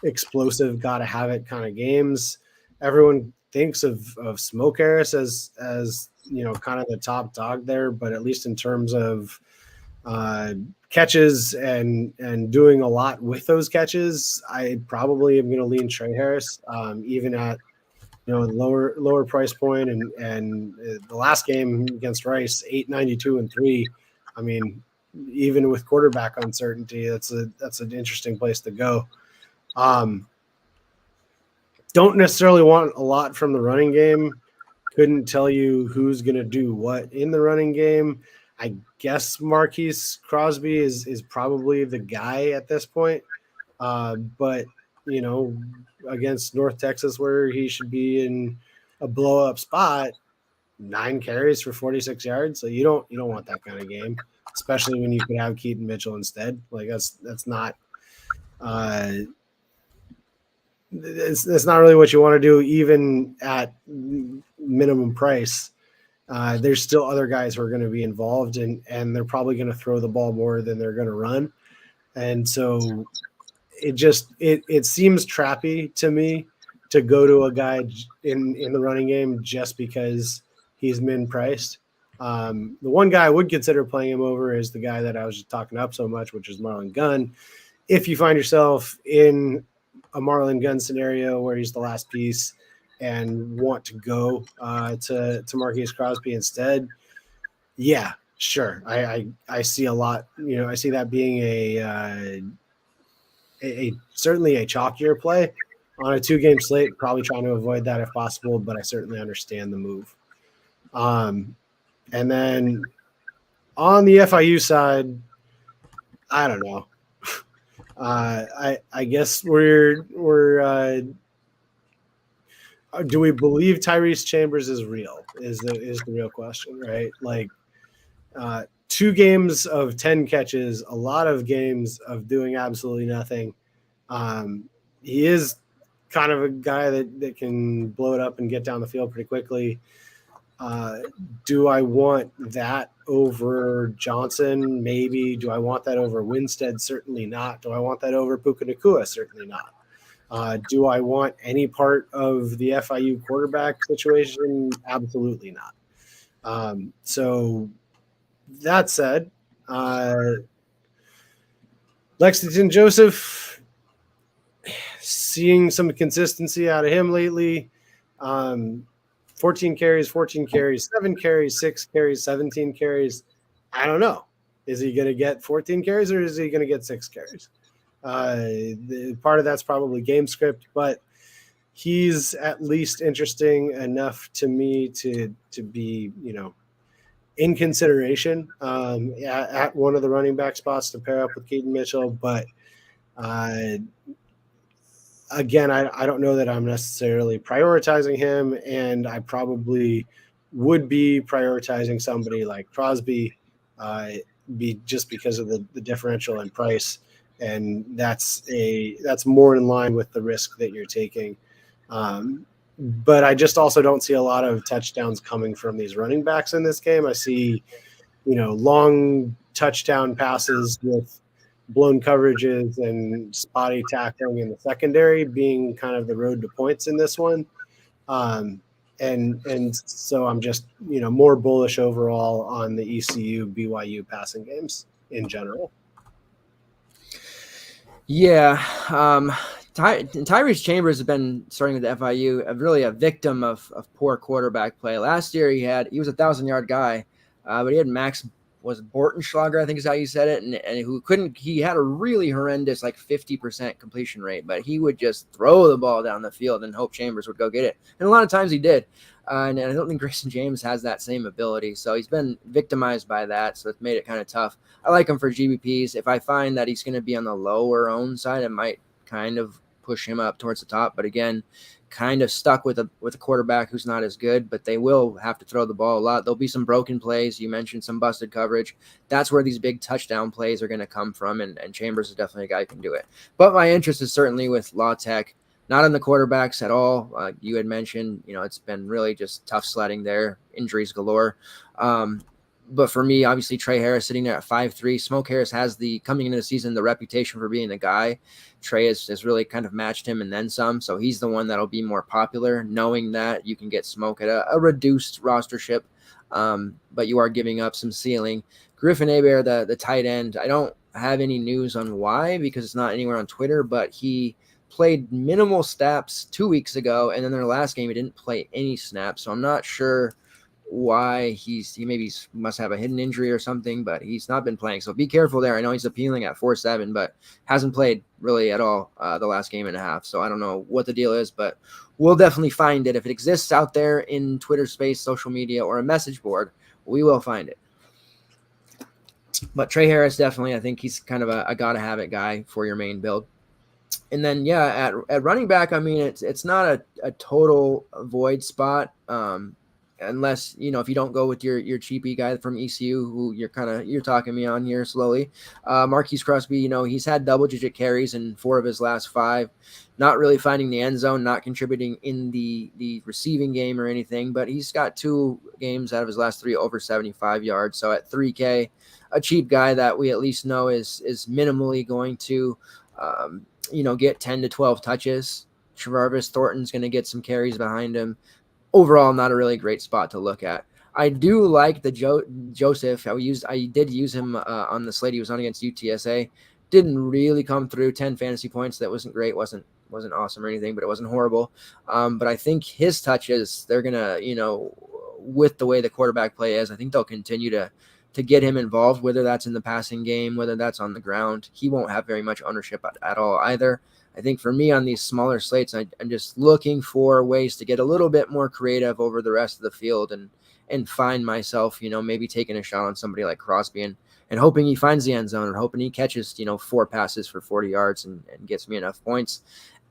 explosive, gotta have it kind of games. Everyone thinks of Smoke Harris as kind of the top dog there, but at least in terms of catches and doing a lot with those catches, I probably am going to lean Trey Harris, even at lower price point. And the last game against Rice, 892 and 3. I mean, even with quarterback uncertainty, that's an interesting place to go. Don't necessarily want a lot from the running game. Couldn't tell you who's going to do what in the running game. I guess Marquise Crosby is probably the guy at this point. But against North Texas, where he should be in a blow up spot, 9 carries for 46 yards. So you don't want that kind of game, especially when you could have Keaton Mitchell instead. Like that's not it's not really what you want to do, even at minimum price. There's still other guys who are going to be involved, and they're probably going to throw the ball more than they're going to run. And so it seems trappy to me to go to a guy in the running game just because he's min priced. The one guy I would consider playing him over is the guy that I was just talking up so much, which is Marlon Gunn. If you find yourself in a Marlon Gunn scenario where he's the last piece and want to go to Marquise Crosby instead, yeah, sure. I see a lot. I see that being a certainly a chalkier play on a 2-game slate. Probably trying to avoid that if possible, but I certainly understand the move. And then on the FIU side, I don't know. I guess we're do we believe Tyrese Chambers is real is the real question, right? Like 2 games of 10 catches, a lot of games of doing absolutely nothing. he is kind of a guy that can blow it up and get down the field pretty quickly. Do I want that over Johnson? Maybe. Do I want that over Winstead? Certainly not. Do I want that over Puka Nacua? Certainly not. Do I want any part of the FIU quarterback situation? Absolutely not. So that said, Lexington Joseph, seeing some consistency out of him lately. 14 carries, 7 carries, 6 carries, 17 carries. I don't know. Is he going to get 14 carries or is he going to get 6 carries? Part of that's probably game script, but he's at least interesting enough to me to be, in consideration at one of the running back spots to pair up with Keaton Mitchell. But again, I don't know that I'm necessarily prioritizing him, and I probably would be prioritizing somebody like Crosby just because of the differential in price, and that's more in line with the risk that you're taking. But I just also don't see a lot of touchdowns coming from these running backs in this game. I see, long touchdown passes with blown coverages and spotty tackling in the secondary being kind of the road to points in this one. And so I'm just, more bullish overall on the ECU BYU passing games in general. Yeah. Tyrese Chambers has been starting with the FIU, really a victim of poor quarterback play. Last year he was a 1,000-yard guy, but he had Max Bortenschlager, I think is how you said it, and he had a really horrendous 50% completion rate, but he would just throw the ball down the field and hope Chambers would go get it. And a lot of times he did. And I don't think Grayson James has that same ability. So he's been victimized by that. So it's made it kind of tough. I like him for GBPs. If I find that he's going to be on the lower owned side, it might kind of push him up towards the top. But again, kind of stuck with a quarterback who's not as good, but they will have to throw the ball a lot. There'll be some broken plays. You mentioned some busted coverage. That's where these big touchdown plays are going to come from. And Chambers is definitely a guy who can do it. But my interest is certainly with La Tech. Not on the quarterbacks at all. You had mentioned, it's been really just tough sledding there, injuries galore. But for me, obviously, Trey Harris sitting there at 5'3". Smoke Harris has coming into the season, the reputation for being the guy. Trey has really kind of matched him and then some. So he's the one that'll be more popular, knowing that you can get Smoke at a reduced rostership, but you are giving up some ceiling. Griffin Hebert, the tight end, I don't have any news on why because it's not anywhere on Twitter, but he played minimal snaps 2 weeks ago, and then their last game he didn't play any snaps. So I'm not sure why he maybe must have a hidden injury or something, but he's not been playing. So be careful there. I know he's appealing at 4.7, but hasn't played really at all the last game and a half. So I don't know what the deal is, but we'll definitely find it. If it exists out there in Twitter space, social media, or a message board, we will find it. But Trey Harris, definitely, I think he's kind of a gotta-have-it guy for your main build. And then, yeah, at running back, I mean, it's not a total void spot, unless, if you don't go with your cheapy guy from ECU, who you're talking me on here slowly. Marquise Crosby, he's had double-digit carries in 4 of his last 5, not really finding the end zone, not contributing in the receiving game or anything, but he's got 2 games out of his last 3 over 75 yards. So at $3K, a cheap guy that we at least know is minimally going to get 10 to 12 touches. Travis Thornton's going to get some carries behind him. Overall, not a really great spot to look at. I do like the Joseph. I did use him on the slate he was on against UTSA. Didn't really come through. 10 fantasy points. That wasn't great. Wasn't awesome or anything, but it wasn't horrible. But I think his touches, they're gonna, with the way the quarterback play is, I think they'll continue to get him involved, whether that's in the passing game, whether that's on the ground. He won't have very much ownership at all either. I think for me on these smaller slates, I'm just looking for ways to get a little bit more creative over the rest of the field and find myself, maybe taking a shot on somebody like Crosby and hoping he finds the end zone or hoping he catches, 4 passes for 40 yards and gets me enough points.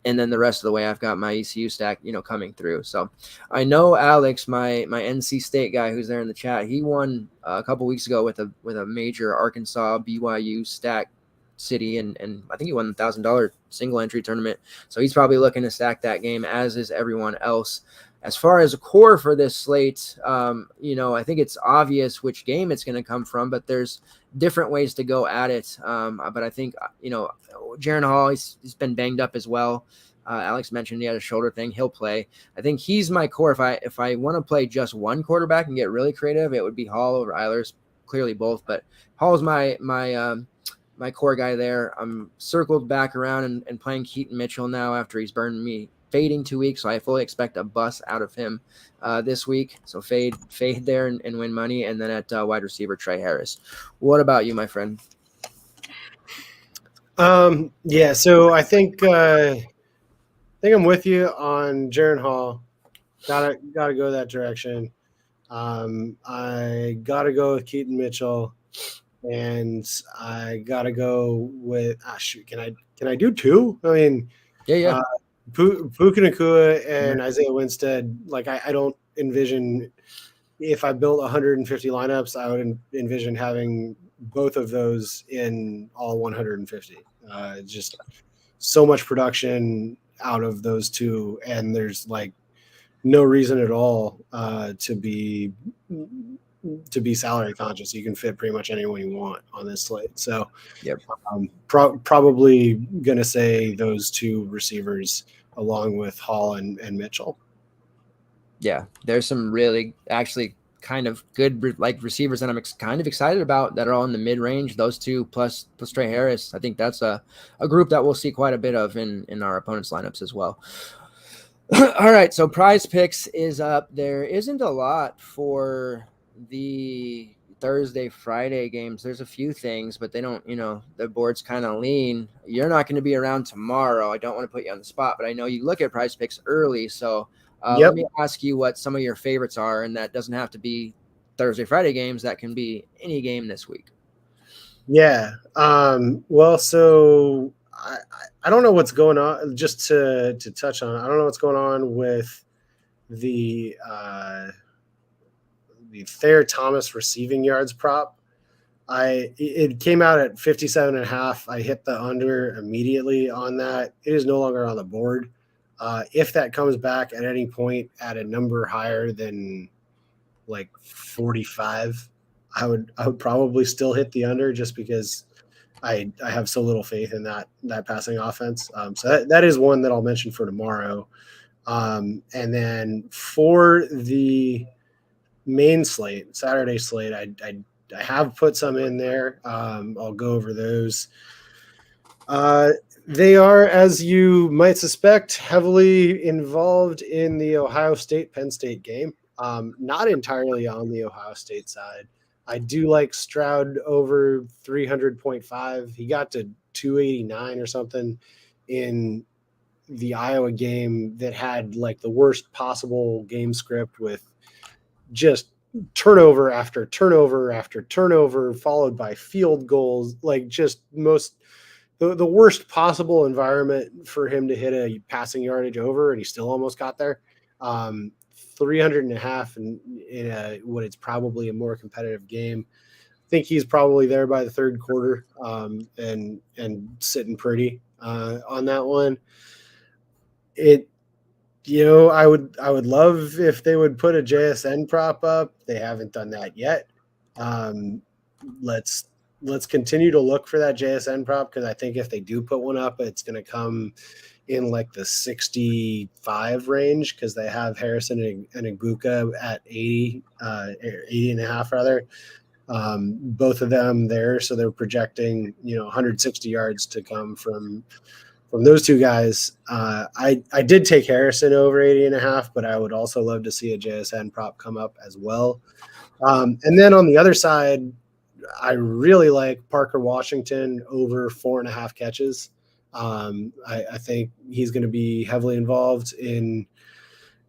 And then the rest of the way, I've got my ECU stack, coming through. So I know Alex, my NC State guy who's there in the chat, he won a couple weeks ago with a major Arkansas BYU stack city, and I think he won the $1,000 single entry tournament. So he's probably looking to stack that game, as is everyone else. As far as a core for this slate, I think it's obvious which game it's going to come from, but there's different ways to go at it. But I think, Jaron Hall, he's been banged up as well. Alex mentioned he had a shoulder thing. He'll play. I think he's my core. If I want to play just one quarterback and get really creative, it would be Hall over Eilers. Clearly both, but Hall's my core guy there. I'm circled back around and playing Keaton Mitchell now after he's burned me fading 2 weeks. So I fully expect a bust out of him this week. So fade there and win money. And then at wide receiver, Trey Harris. What about you, my friend? Yeah. So I think I'm with you on Jaron Hall. Gotta go that direction. I gotta go with Keaton Mitchell, and I gotta go with Can I do two? I mean, yeah. Puka Nacua and Isaiah Winstead. Like I don't envision, if I built 150 lineups, I would envision having both of those in all 150. Just so much production out of those two, and there's like no reason at all to be salary conscious. You can fit pretty much anyone you want on this slate. So yep. Probably going to say those two receivers along with Hall and Mitchell. Yeah, there's some really actually kind of good receivers that I'm kind of excited about that are all in the mid range. Those two plus Trey Harris. I think that's a group that we'll see quite a bit of in our opponents' lineups as well. All right, so PrizePicks is up. There isn't a lot for the Thursday, Friday games. There's a few things, but they don't, the board's kind of lean. You're not going to be around tomorrow. I don't want to put you on the spot, but I know you look at PrizePicks early. So Let me ask you what some of your favorites are, and that doesn't have to be Thursday, Friday games. That can be any game this week. Yeah. Well, so I don't know what's going on. Just to touch on, I don't know what's going on with the Thayer Thomas receiving yards prop. It came out at 57.5. I hit the under immediately on that. It is no longer on the board. If that comes back at any point at a number higher than like 45, I would probably still hit the under, just because I have so little faith in that passing offense. So that is one that I'll mention for tomorrow. And then for the main slate, Saturday slate, I have put some in there. I'll go over those. They are, as you might suspect, heavily involved in the Ohio State-Penn State game. Not entirely on the Ohio State side. I do like Stroud over 300.5. He got to 289 or something in the Iowa game that had like the worst possible game script, with just turnover after turnover after turnover, followed by field goals, like just the worst possible environment for him to hit a passing yardage over, and he still almost got there. 300.5 in what it's probably a more competitive game. I think he's probably there by the third quarter, and sitting pretty on that one. I would love if they would put a JSN prop up. They haven't done that yet. Let's continue to look for that JSN prop, because I think if they do put one up, it's going to come in like the 65 range, because they have Harrison and Igbuka at 80.5 rather. Both of them there, so they're projecting 160 yards to come from those two guys. I did take Harrison over 80.5, but I would also love to see a JSN prop come up as well. And then on the other side, I really like Parker Washington over 4.5 catches. I think he's going to be heavily involved in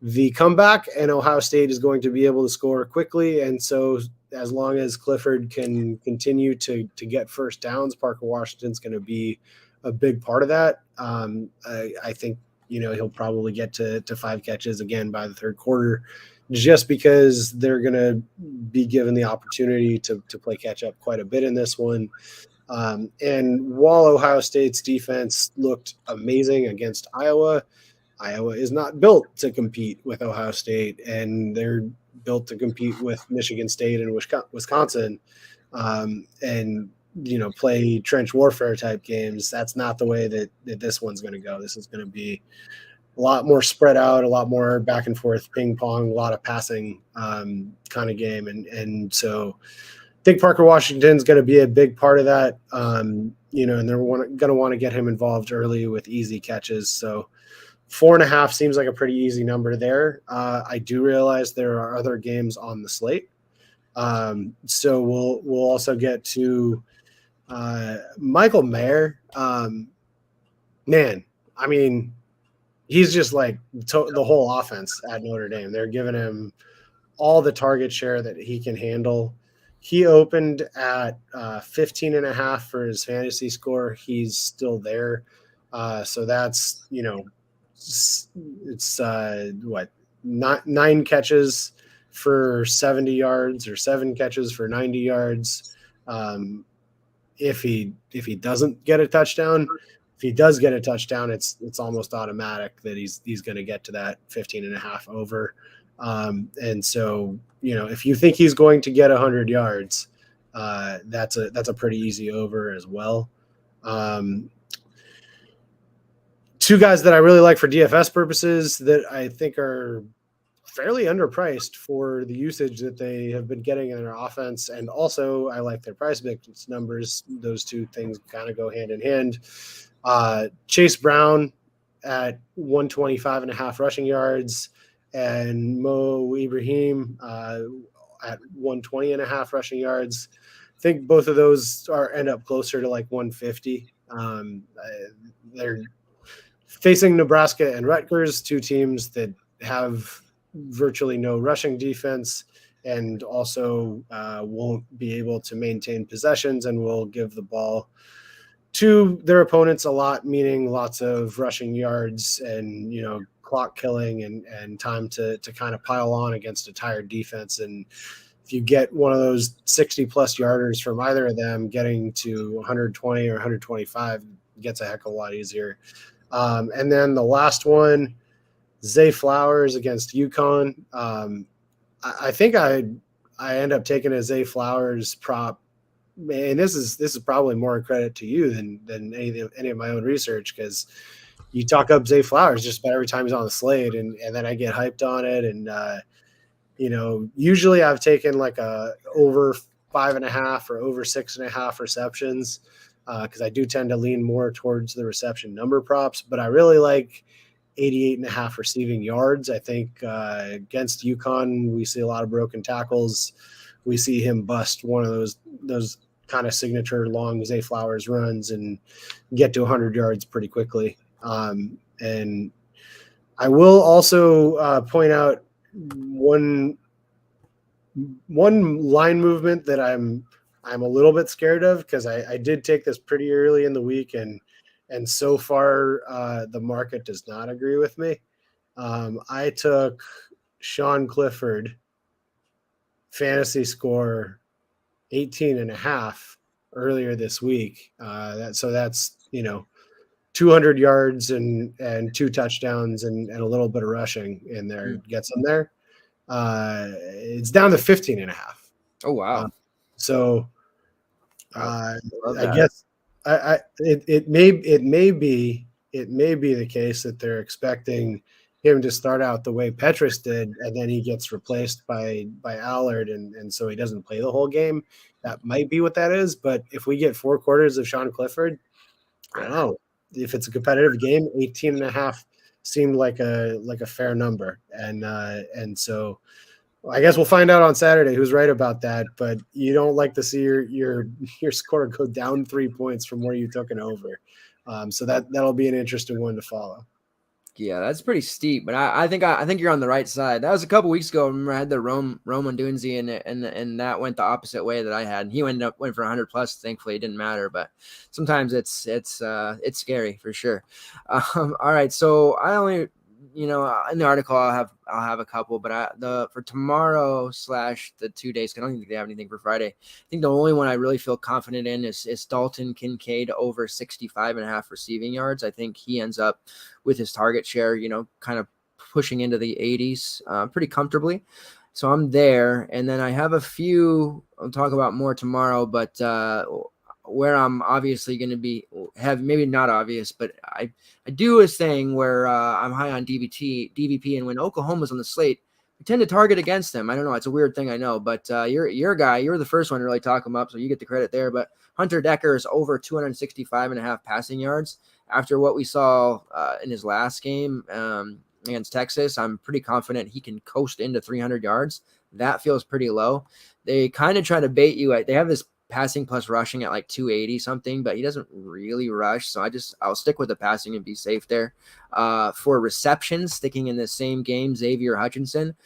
the comeback, and Ohio State is going to be able to score quickly. And so as long as Clifford can continue to get first downs, Parker Washington's going to be a big part of that. I think, he'll probably get to 5 catches again by the third quarter, just because they're going to be given the opportunity to play catch up quite a bit in this one. And while Ohio State's defense looked amazing against Iowa, Iowa is not built to compete with Ohio State, and they're built to compete with Michigan State and Wisconsin, and play trench warfare type games. That's not the way that this one's going to go. This is going to be a lot more spread out, a lot more back and forth ping pong, a lot of passing kind of game, and so I think Parker Washington's going to be a big part of that. And they're going to want to get him involved early with easy catches. So 4.5 seems like a pretty easy number there. I do realize there are other games on the slate. So we'll also get to Michael Mayer. Man, I mean, he's just like the whole offense at Notre Dame. They're giving him all the target share that he can handle. He opened at 15.5 for his fantasy score. He's still there. So that's, it's what, 9 catches for 70 yards or 7 catches for 90 yards. If he doesn't get a touchdown, if he does get a touchdown, it's almost automatic that he's going to get to that 15.5 over. And so, if you think he's going to get 100 yards, that's a pretty easy over as well. Two guys that I really like for DFS purposes that I think are fairly underpriced for the usage that they have been getting in their offense. And also I like their PrizePicks numbers. Those two things kind of go hand in hand. Chase Brown at 125.5 rushing yards and Mo Ibrahim at 120.5 rushing yards. I think both of those end up closer to like 150. They're facing Nebraska and Rutgers, two teams that have virtually no rushing defense and also won't be able to maintain possessions and will give the ball to their opponents a lot, meaning lots of rushing yards and, clock killing and time to kind of pile on against a tired defense. And if you get one of those 60-plus yarders from either of them, getting to 120 or 125 gets a heck of a lot easier. And then the last one, Zay Flowers against UConn. I think I end up taking a Zay Flowers prop, and this is probably more credit to you than any of my own research, because you talk up Zay Flowers just about every time he's on the slate, and then I get hyped on it. And usually I've taken like a over 5.5 or over 6.5 receptions, because I do tend to lean more towards the reception number props, but I really like 88.5 receiving yards. I think against UConn, we see a lot of broken tackles. We see him bust one of those kind of signature long Zay Flowers runs and get to 100 yards pretty quickly. And I will also point out one line movement that I'm a little bit scared of, because I did take this pretty early in the week, and so far the market does not agree with me. I took Sean Clifford fantasy score 18.5 earlier this week. So that's 200 yards and 2 touchdowns and a little bit of rushing in there gets them there. It's down to 15.5. Oh wow! So I guess it may be the case that they're expecting him to start out the way Petrus did, and then he gets replaced by Allard, and so he doesn't play the whole game. That might be what that is. But if we get 4 quarters of Sean Clifford, I don't know. If it's a competitive game, 18.5 seemed like a fair number, and so I guess we'll find out on Saturday who's right about that. But you don't like to see your score go down 3 points from where you took an over, so that'll be an interesting one to follow. Yeah, that's pretty steep, but I think you're on the right side. That was a couple weeks ago. I remember I had the Roman Dunzi and that went the opposite way that I had. He went for 100 plus. Thankfully, it didn't matter, but sometimes it's scary for sure. All right, so I only in the article I'll have a couple, but for tomorrow / the 2 days, I don't think they have anything for Friday. I think the only one I really feel confident in is Dalton Kincaid over 65.5 receiving yards. I think he ends up with his target share, kind of pushing into the 80s pretty comfortably. So I'm there. And then I have a few I'll talk about more tomorrow, but where I'm obviously going to maybe not obvious, but I do a thing where I'm high on DVP, and when Oklahoma's on the slate, I tend to target against them. I don't know. It's a weird thing, I know, but you're a guy. You're the first one to really talk him up, so you get the credit there. But Hunter Decker is over 265.5 passing yards after what we saw in his last game against Texas. I'm pretty confident he can coast into 300 yards. That feels pretty low. They kind of try to bait you. They have this passing plus rushing at like 280 something, but he doesn't really rush. So I'll stick with the passing and be safe there. For receptions, sticking in the same game, Xavier Hutchinson,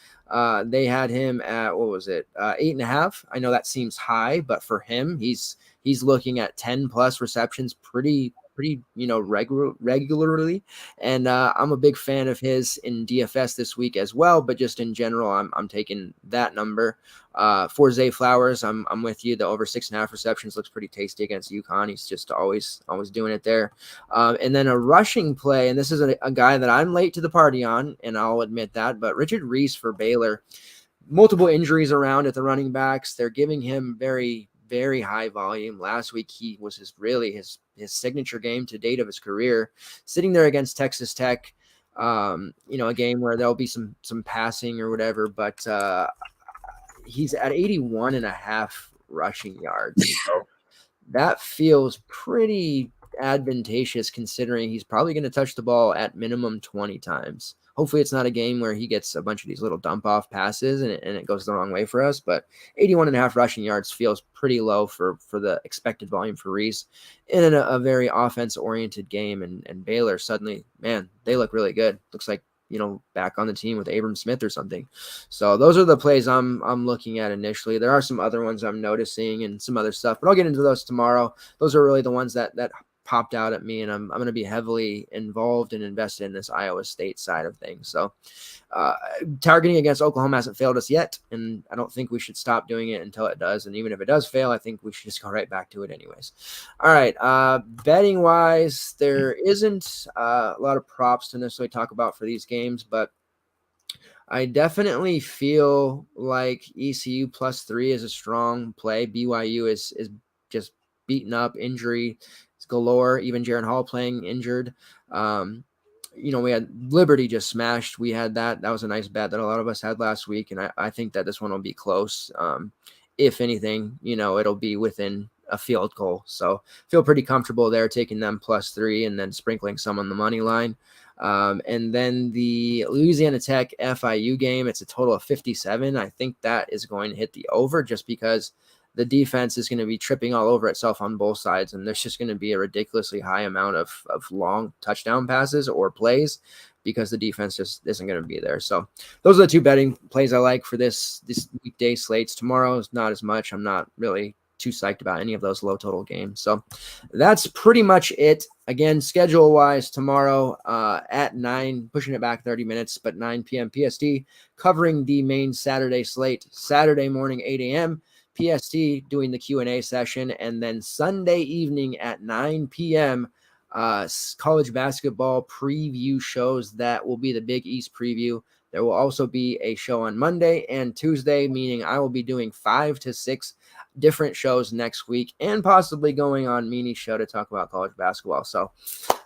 they had him at, 8.5. I know that seems high, but for him, he's looking at 10 plus receptions pretty regularly. And I'm a big fan of his in DFS this week as well, but just in general, I'm taking that number. For Zay Flowers, I'm with you. The over 6.5 receptions looks pretty tasty against UConn. He's just always doing it there. And then a rushing play, and this is a guy that I'm late to the party on, and I'll admit that, but Richard Reese for Baylor. Multiple injuries around at the running backs. They're giving him very, very high volume. Last week, he was his signature game to date of his career, sitting there against Texas Tech, a game where there'll be some passing or whatever, but he's at 81.5 rushing yards. So that feels pretty advantageous considering he's probably going to touch the ball at minimum 20 times. Hopefully it's not a game where he gets a bunch of these little dump off passes and it goes the wrong way for us, but 81.5 rushing yards feels pretty low for the expected volume for Reese in a very offense oriented game. And Baylor suddenly, man, they look really good. Looks like, back on the team with Abram Smith or something. So those are the plays I'm looking at initially. There are some other ones I'm noticing and some other stuff, but I'll get into those tomorrow. Those are really the ones that popped out at me, and I'm going to be heavily involved and invested in this Iowa State side of things. So targeting against Oklahoma hasn't failed us yet, and I don't think we should stop doing it until it does. And even if it does fail, I think we should just go right back to it anyways. All right. Betting wise, there isn't a lot of props to necessarily talk about for these games, but I definitely feel like ECU +3 is a strong play. BYU is just beaten up, injury galore. Even Jaron Hall playing injured. We had Liberty just smashed. We had that. That was a nice bet that a lot of us had last week, and I think that this one will be close. If anything, it'll be within a field goal. So feel pretty comfortable there, taking them +3 and then sprinkling some on the money line. And then the Louisiana Tech FIU game, it's a total of 57. I think that is going to hit the over just because the defense is going to be tripping all over itself on both sides, and there's just going to be a ridiculously high amount of long touchdown passes or plays because the defense just isn't going to be there. So those are the two betting plays I like for this weekday slates. Tomorrow is not as much. I'm not really too psyched about any of those low total games. So that's pretty much it. Again, schedule wise, tomorrow at 9, pushing it back 30 minutes, but 9 p.m. PST, covering the main Saturday slate, Saturday morning, 8 a.m. PST, doing the Q&A session, and then Sunday evening at 9 p.m. College basketball preview shows. That will be the Big East preview. There will also be a show on Monday and Tuesday, meaning I will be doing 5 to 6 different shows next week and possibly going on Meanie's show to talk about college basketball. So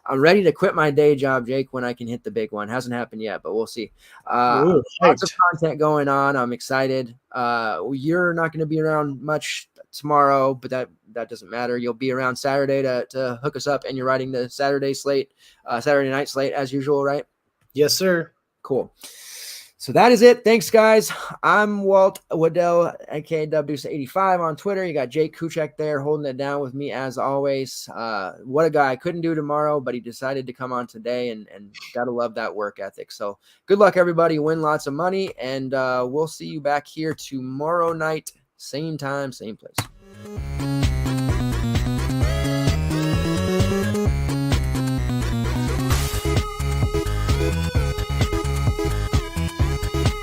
I'm ready to quit my day job, Jake, when I can hit the big one. Hasn't happened yet, but we'll see. Lots of content going on. I'm excited. You're not going to be around much tomorrow, but that doesn't matter. You'll be around Saturday to hook us up, and you're writing the Saturday night slate as usual, right? Yes, sir. Cool. So that is it. Thanks, guys. I'm Walt Waddell, aka WDUCE85 on Twitter. You got Jake Kuchek there holding it down with me as always. What a guy. I couldn't do tomorrow, but he decided to come on today, and gotta love that work ethic. So good luck, everybody. Win lots of money, and we'll see you back here tomorrow night, same time, same place.